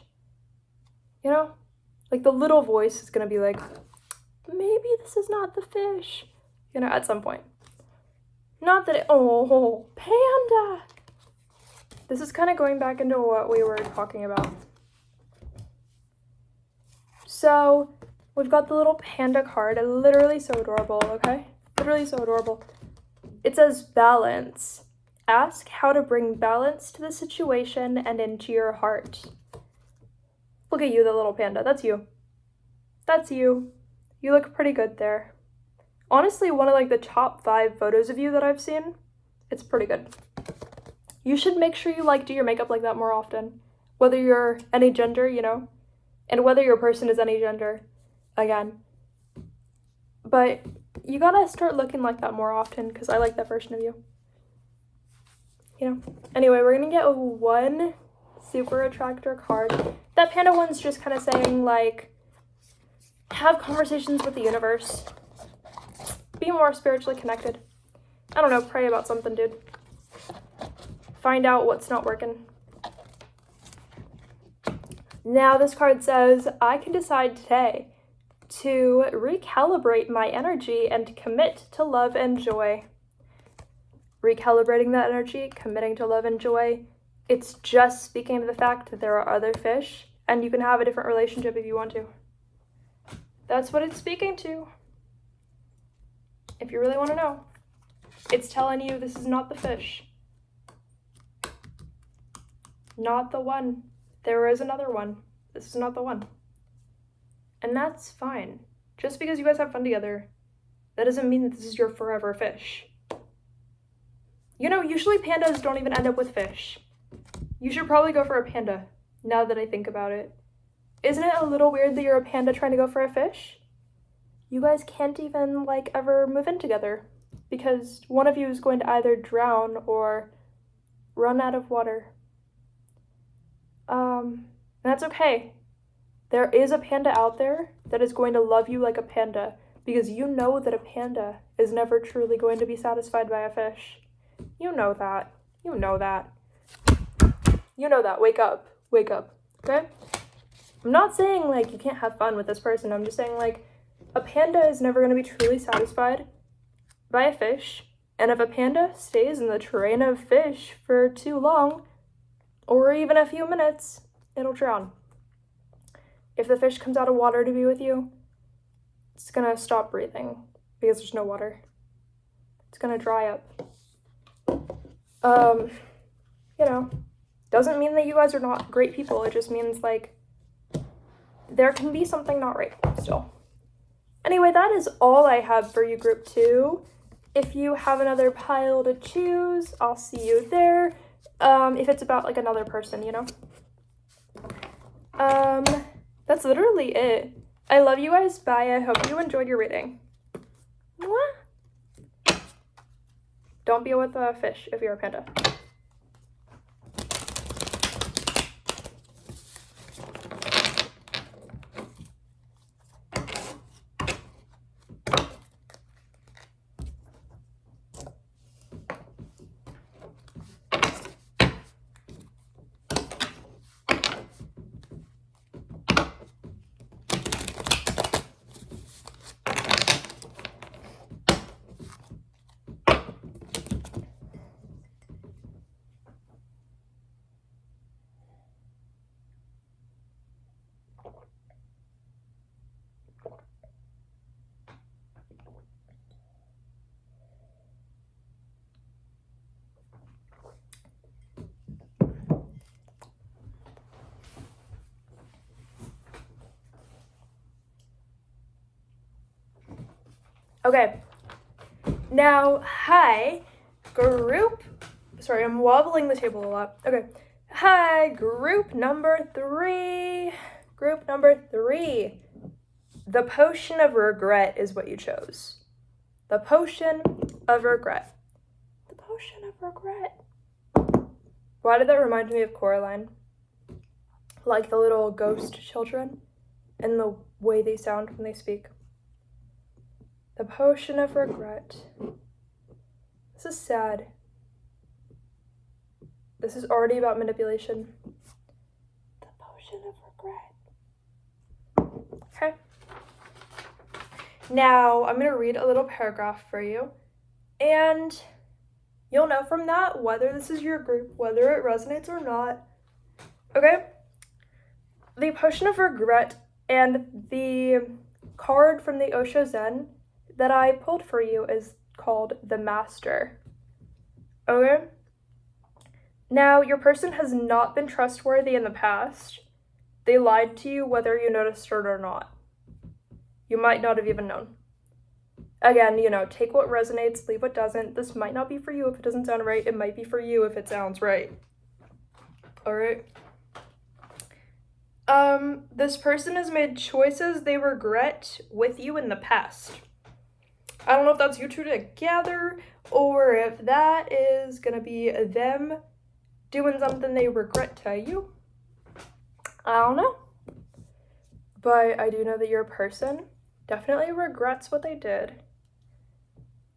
You know? Like the little voice is gonna be like, maybe this is not the fish, you know, at some point. Not that oh, panda! This is kind of going back into what we were talking about. So, we've got the little panda card. Literally so adorable, okay? Literally so adorable. It says balance. Ask how to bring balance to the situation and into your heart. Look at you, the little panda. That's you. That's you. You look pretty good there. Honestly, one of like the top 5 photos of you that I've seen. It's pretty good. You should make sure you like do your makeup like that more often. Whether you're any gender, you know, and whether your person is any gender, again. But you gotta start looking like that more often, because I like that version of you. You know. Anyway, we're gonna get one super attractor card. That panda one's just kind of saying like, have conversations with the universe. Be more spiritually connected. I don't know, pray about something, dude. Find out what's not working. Now this card says, I can decide today to recalibrate my energy and commit to love and joy. Recalibrating that energy, committing to love and joy, it's just speaking to the fact that there are other fish and you can have a different relationship if you want to. That's what it's speaking to. If you really want to know, it's telling you this is not the fish. Not the one. There is another one. This is not the one. And that's fine. Just because you guys have fun together, that doesn't mean that this is your forever fish. You know, usually pandas don't even end up with fish. You should probably go for a panda, now that I think about it. Isn't it a little weird that you're a panda trying to go for a fish? You guys can't even, like, ever move in together, because one of you is going to either drown or run out of water. That's okay. There is a panda out there that is going to love you like a panda, because you know that a panda is never truly going to be satisfied by a fish. You know that. You know that. You know that. Wake up. Wake up. Okay? I'm not saying, like, you can't have fun with this person. I'm just saying, like, a panda is never going to be truly satisfied by a fish. And if a panda stays in the train of fish for too long, or even a few minutes, it'll drown. If the fish comes out of water to be with you, it's gonna stop breathing because there's no water. It's gonna dry up. You know, doesn't mean that you guys are not great people. It just means, like, there can be something not right still. Anyway, that is all I have for you, group 2. If you have another pile to choose, I'll see you there. If it's about, like, another person, you know? That's literally it. I love you guys. Bye. I hope you enjoyed your reading. Mwah. Don't be with a fish if you're a panda. Okay, now, hi, group, sorry, I'm wobbling the table a lot. Okay, hi, group number three. The potion of regret is what you chose. The potion of regret. The potion of regret. Why did that remind me of Coraline? Like the little ghost children and the way they sound when they speak. The potion of regret. This is sad. This is already about manipulation. The potion of regret. Okay. Now, I'm going to read a little paragraph for you, and you'll know from that whether this is your group, whether it resonates or not. Okay? The potion of regret and the card from the Osho Zen that I pulled for you is called the Master. Okay? Now, your person has not been trustworthy in the past. They lied to you whether you noticed it or not. You might not have even known. Again, take what resonates, leave what doesn't. This might not be for you if it doesn't sound right. It might be for you if it sounds right. Alright? This person has made choices they regret with you in the past. I don't know if that's you two together, or if that is gonna be them doing something they regret to you. I don't know. But I do know that your person definitely regrets what they did.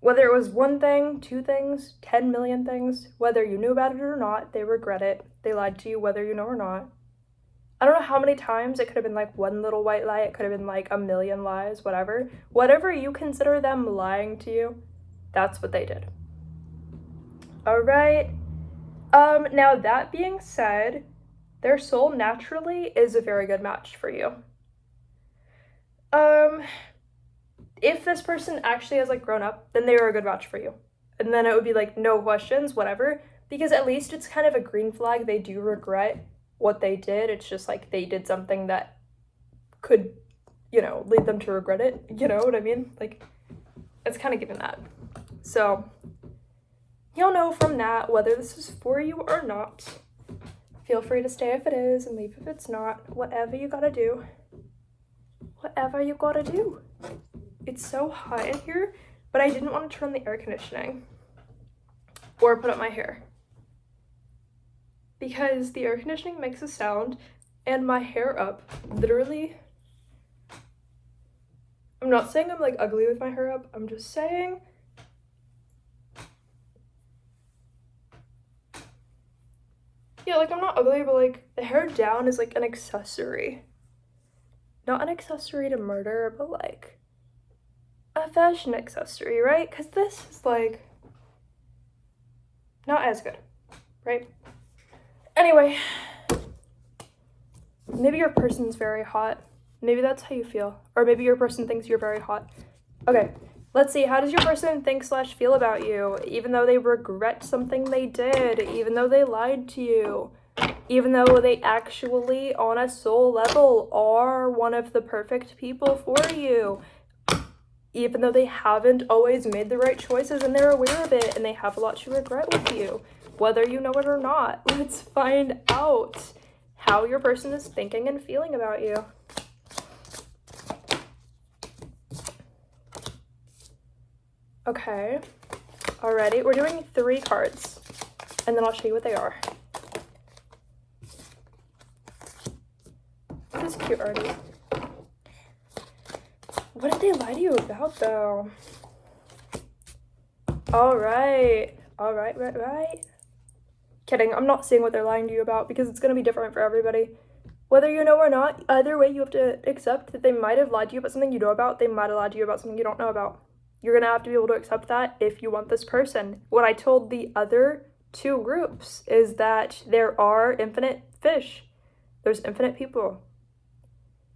Whether it was one thing, two things, 10 million things, whether you knew about it or not, they regret it. They lied to you whether you know or not. I don't know how many times. It could have been like one little white lie. It could have been like a million lies, whatever. Whatever you consider them lying to you, that's what they did. All right. Now that being said, their soul naturally is a very good match for you. If this person actually has like grown up, then they are a good match for you. And then it would be like no questions, whatever, because at least it's kind of a green flag. They do regret what they did. It's just like they did something that could, lead them to regret it. You know what I mean? Like, it's kind of given that. So, you'll know from that whether this is for you or not. Feel free to stay if it is and leave if it's not. Whatever you gotta do. Whatever you gotta do. It's so hot in here, but I didn't want to turn the air conditioning or put up my hair, because the air conditioning makes a sound and my hair up literally. I'm not saying I'm like ugly with my hair up. I'm just saying like I'm not ugly, but like the hair down is like an accessory. Not an accessory to murder, but like a fashion accessory, right? Because this is like not as good, right? Anyway, maybe your person's very hot. Maybe that's how you feel. Or maybe your person thinks you're very hot. Okay, let's see. How does your person think/feel about you? Even though they regret something they did, even though they lied to you, even though they actually, on a soul level, are one of the perfect people for you, even though they haven't always made the right choices and they're aware of it and they have a lot to regret with you, whether you know it or not. Let's find out. how your person is thinking and feeling about you. Okay, alrighty, we're doing 3 cards, and then I'll show you what they are. This is cute already. What did they lie to you about, though? Right. Kidding, I'm not saying what they're lying to you about because it's going to be different for everybody. Whether you know or not, either way, you have to accept that they might have lied to you about something you know about. They might have lied to you about something you don't know about. You're going to have to be able to accept that if you want this person. What I told the other 2 groups is that there are infinite fish. There's infinite people.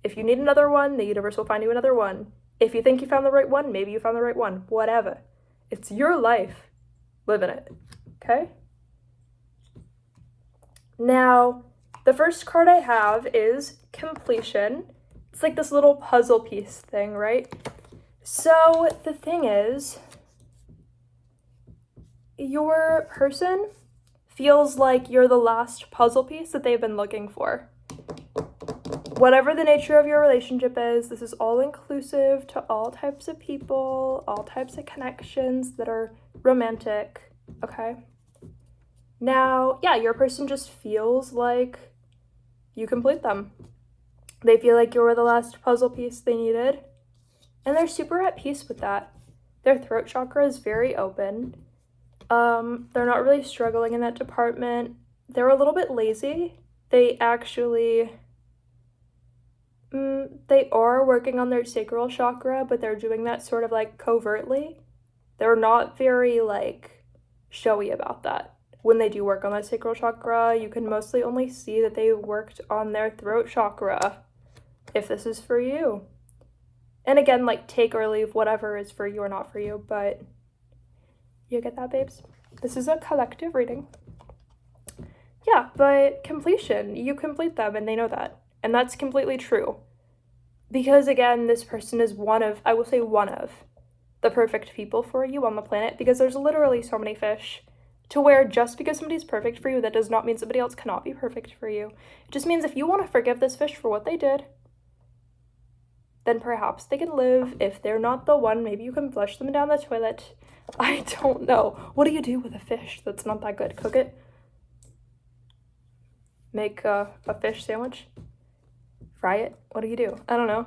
If you need another one, the universe will find you another one. If you think you found the right one, maybe you found the right one. Whatever. It's your life. Live in it. Okay? Now, the first card I have is completion. It's like this little puzzle piece thing, right? So the thing is, your person feels like you're the last puzzle piece that they've been looking for. Whatever the nature of your relationship is, this is all inclusive to all types of people, all types of connections that are romantic, okay? Now, yeah, your person just feels like you complete them. They feel like you were the last puzzle piece they needed, and they're super at peace with that. Their throat chakra is very open. They're not really struggling in that department. They're a little bit lazy. They actually... they are working on their sacral chakra, but they're doing that sort of like covertly. They're not very like showy about that. When they do work on that sacral chakra, you can mostly only see that they worked on their throat chakra, if this is for you. And again, like, take or leave whatever is for you or not for you, but you get that, babes? This is a collective reading. Yeah, but completion, you complete them and they know that. And that's completely true. Because again, this person is one of the perfect people for you on the planet, because there's literally so many fish, to where just because somebody's perfect for you, that does not mean somebody else cannot be perfect for you. It just means if you want to forgive this fish for what they did, then perhaps they can live. If they're not the one, maybe you can flush them down the toilet. I don't know. What do you do with a fish that's not that good? Cook it? Make a fish sandwich? Fry it? What do you do? I don't know.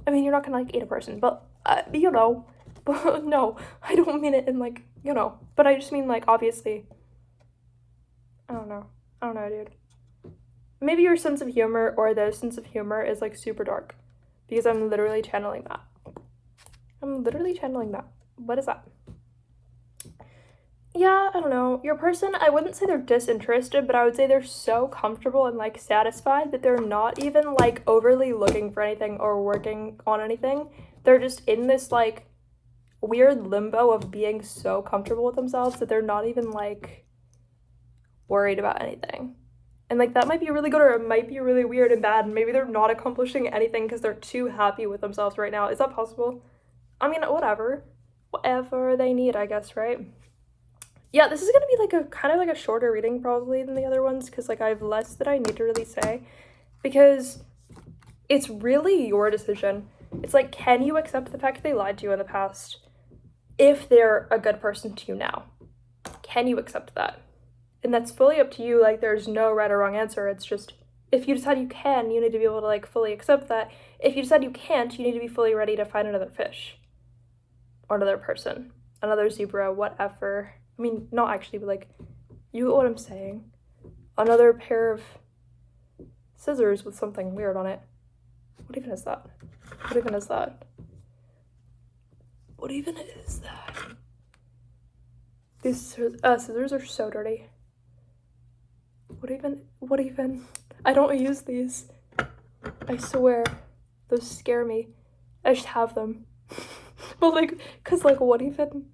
I mean, you're not gonna like eat a person, but you know. But no, I don't mean it in like, you know. But I just mean like, obviously. I don't know, dude. Maybe your sense of humor or their sense of humor is like super dark, because I'm literally channeling that. What is that? Yeah, I don't know. Your person, I wouldn't say they're disinterested, but I would say they're so comfortable and like satisfied that they're not even like overly looking for anything or working on anything. They're just in this like weird limbo of being so comfortable with themselves that they're not even like worried about anything. And like that might be really good, or it might be really weird and bad, and maybe they're not accomplishing anything because they're too happy with themselves right now. Is that possible? I mean, whatever they need, I guess, right? Yeah, this is gonna be like a kind of like a shorter reading probably than the other ones, because like I have less that I need to really say, because it's really your decision. It's like, can you accept the fact that they lied to you in the past if they're a good person to you now? Can you accept that? And that's fully up to you. Like, there's no right or wrong answer. It's just, if you decide you can, you need to be able to like fully accept that. If you decide you can't, you need to be fully ready to find another fish or another person, another zebra, whatever. I mean, not actually, but like, you get what I'm saying. Another pair of scissors with something weird on it. What even is that? These scissors are so dirty. What even? I don't use these. I swear. Those scare me. I just have them. But like, cause like, what even?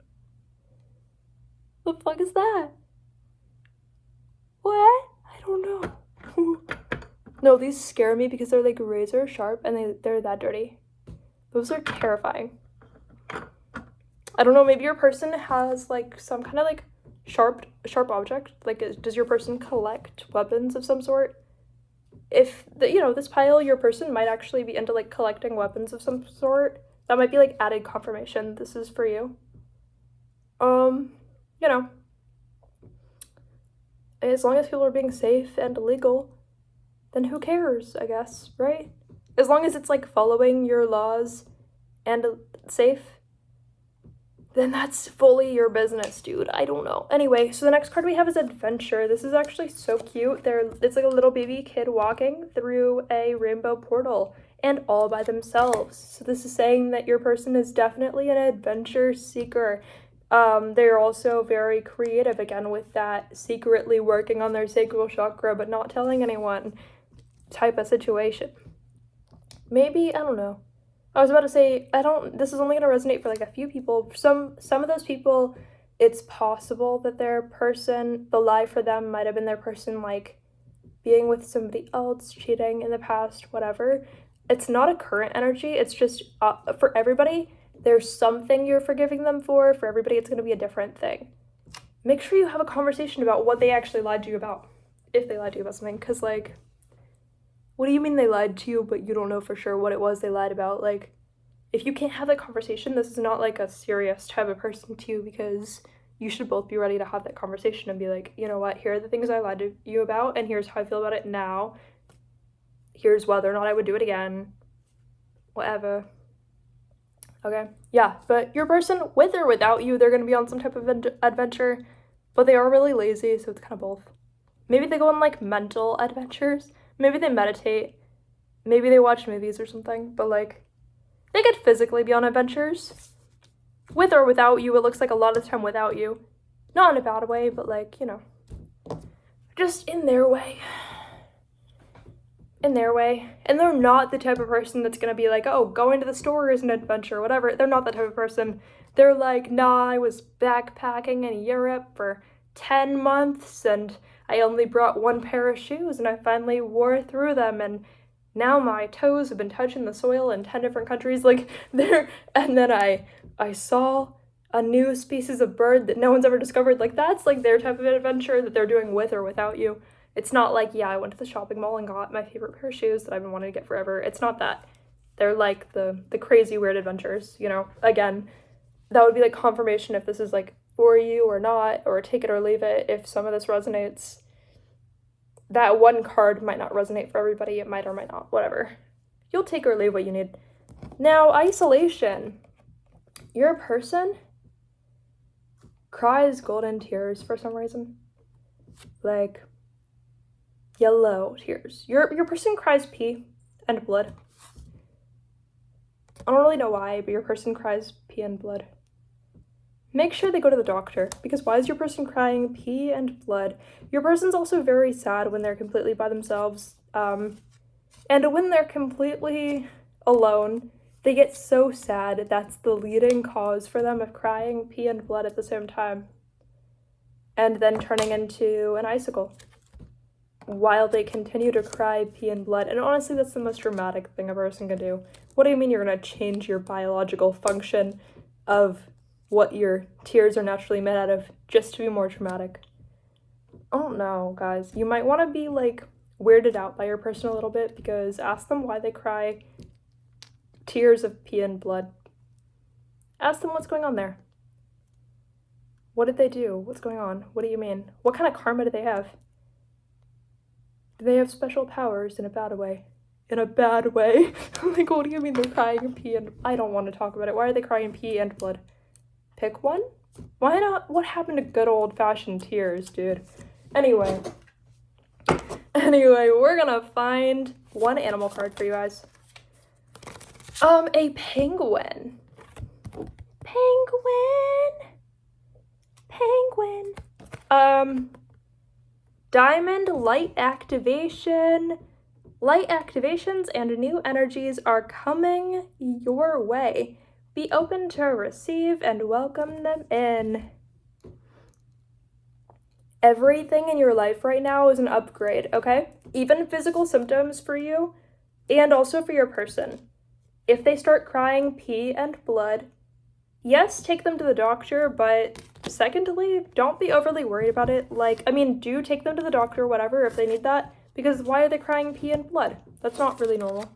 The fuck is that? What? I don't know. No, these scare me because they're like razor sharp and they're that dirty. Those are terrifying. I don't know, maybe your person has like some kind of like sharp object. Like, does your person collect weapons of some sort? if this pile, your person might actually be into like collecting weapons of some sort. That might be like added confirmation this is for you. As long as people are being safe and legal, then who cares, I guess, right? As long as it's like following your laws and safe, then that's fully your business, dude. I don't know. Anyway, so the next card we have is Adventure. This is actually so cute. It's like a little baby kid walking through a rainbow portal and all by themselves. So this is saying that your person is definitely an adventure seeker. They're also very creative, again, with that secretly working on their sacral chakra but not telling anyone type of situation. Maybe, I don't know. I was about to say, this is only going to resonate for like a few people. Some of those people, it's possible that their person, the lie for them might have been their person like being with somebody else, cheating in the past, whatever. It's not a current energy. It's just for everybody, there's something you're forgiving them for. For everybody, it's going to be a different thing. Make sure you have a conversation about what they actually lied to you about. If they lied to you about something. Because, like, what do you mean they lied to you, but you don't know for sure what it was they lied about? Like, if you can't have that conversation, this is not, like, a serious type of person to you, because you should both be ready to have that conversation and be like, you know what, here are the things I lied to you about, and here's how I feel about it now. Here's whether or not I would do it again. Whatever. Okay, yeah, but your person, with or without you, they're going to be on some type of adventure, but they are really lazy, so it's kind of both. Maybe they go on, like, mental adventures. Maybe they meditate. Maybe they watch movies or something, but, like, they could physically be on adventures. With or without you, it looks like a lot of the time without you. Not in a bad way, but, like, just in their way. In their way. And they're not the type of person that's gonna be like, oh, going to the store is an adventure, whatever. They're not that type of person. They're like, nah, I was backpacking in Europe for 10 months and I only brought one pair of shoes and I finally wore through them and now my toes have been touching the soil in 10 different countries. Like, and then I saw a new species of bird that no one's ever discovered. Like, that's like their type of adventure that they're doing with or without you. It's not like, yeah, I went to the shopping mall and got my favorite pair of shoes that I've been wanting to get forever. It's not that. They're like the crazy weird adventures, Again, that would be like confirmation if this is like for you or not, or take it or leave it. If some of this resonates, that one card might not resonate for everybody. It might or might not, whatever. You'll take or leave what you need. Now, isolation. Your person cries golden tears for some reason. Like, yellow tears. Your person cries pee and blood. I don't really know why, but your person cries pee and blood. Make sure they go to the doctor, because why is your person crying pee and blood? Your person's also very sad when they're completely by themselves, and when they're completely alone, they get so sad that's the leading cause for them of crying pee and blood at the same time, and then turning into an icicle while they continue to cry pee and blood. And honestly, that's the most dramatic thing a person can do. What do you mean you're gonna change your biological function of what your tears are naturally made out of just to be more dramatic? I don't know, guys. You might want to be, like, weirded out by your person a little bit, because ask them why they cry tears of pee and blood. Ask them what's going on there. What did they do? What's going on? What do you mean? What kind of karma do they have? Do they have special powers in a bad way? In a bad way? Like, what do you mean they're crying pee and... I don't want to talk about it. Why are they crying pee and blood? Pick one? Why not? What happened to good old-fashioned tears, dude? Anyway, we're gonna find one animal card for you guys. A penguin. Penguin. Diamond light activation. Light activations and new energies are coming your way. Be open to receive and welcome them in. Everything in your life right now is an upgrade, okay? Even physical symptoms for you, and also for your person. If they start crying pee and blood, yes, take them to the doctor, but secondly, don't be overly worried about it. Like, I mean, do take them to the doctor, whatever, if they need that, Because why are they crying pee and blood? That's not really normal.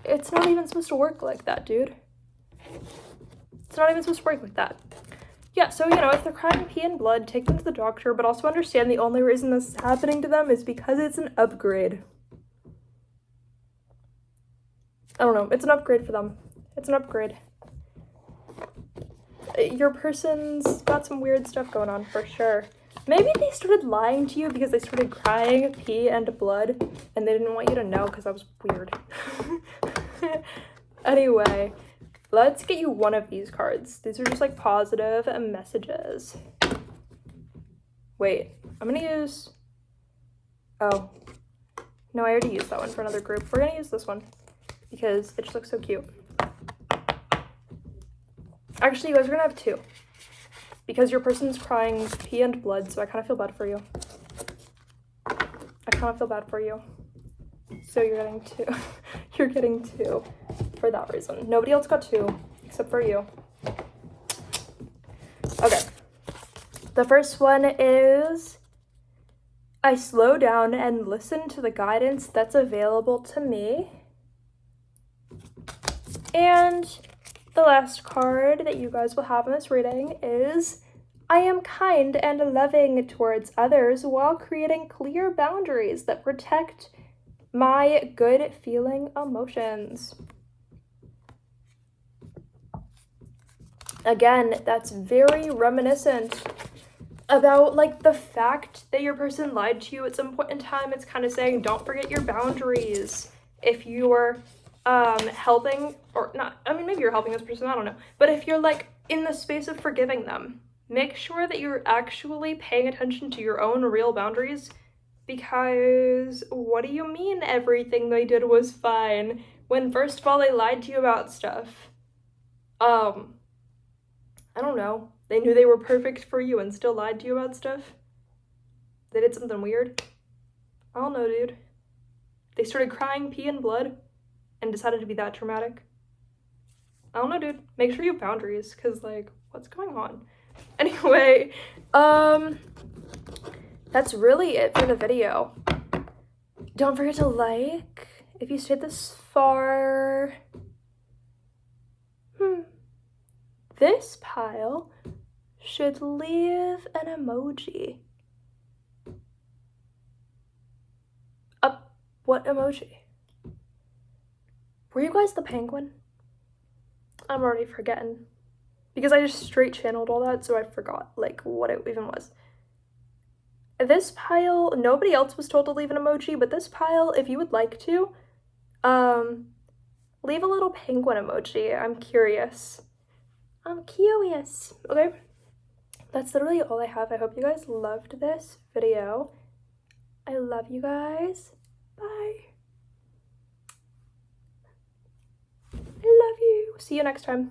It's not even supposed to work like that, dude. It's not even supposed to work like that. Yeah, so, you know, if they're crying pee and blood, take them to the doctor, but also understand the only reason this is happening to them is because it's an upgrade. I don't know. It's an upgrade for them. It's an upgrade. Your person's got some weird stuff going on, for sure. Maybe they started lying to you because they started crying pee and blood, and they didn't want you to know because that was weird. Anyway, let's get you one of these cards. These are just like positive messages. Wait, I'm gonna use... Oh. No, I already used that one for another group. We're gonna use this one because it just looks so cute. Actually, you guys are gonna have two because your person's crying pee and blood, so I kind of feel bad for you. I kind of feel bad for you. So you're getting two. You're getting two for that reason. Nobody else got two except for you. Okay. The first one is, I slow down and listen to the guidance that's available to me. And the last card that you guys will have in this reading is, I am kind and loving towards others while creating clear boundaries that protect my good feeling emotions. Again, that's very reminiscent about like the fact that your person lied to you at some point in time. It's kind of saying, don't forget your boundaries. If you're helping or not, I mean, maybe you're helping this person, I don't know. But if you're like in the space of forgiving them, make sure that you're actually paying attention to your own real boundaries, because what do you mean everything they did was fine when first of all they lied to you about stuff? I don't know. They knew they were perfect for you and still lied to you about stuff? They did something weird? I don't know, dude. They started crying pee and blood and decided to be that dramatic? I don't know, dude. Make sure you have boundaries, because, like, what's going on? Anyway, that's really it for the video. Don't forget to like if you stayed this far. This pile should leave an emoji. What emoji? Were you guys the penguin? I'm already forgetting. Because I just straight channeled all that, so I forgot, like, what it even was. This pile, nobody else was told to leave an emoji, but this pile, if you would like to, leave a little penguin emoji. I'm curious. Okay? That's literally all I have. I hope you guys loved this video. I love you guys. Bye. I love you. See you next time.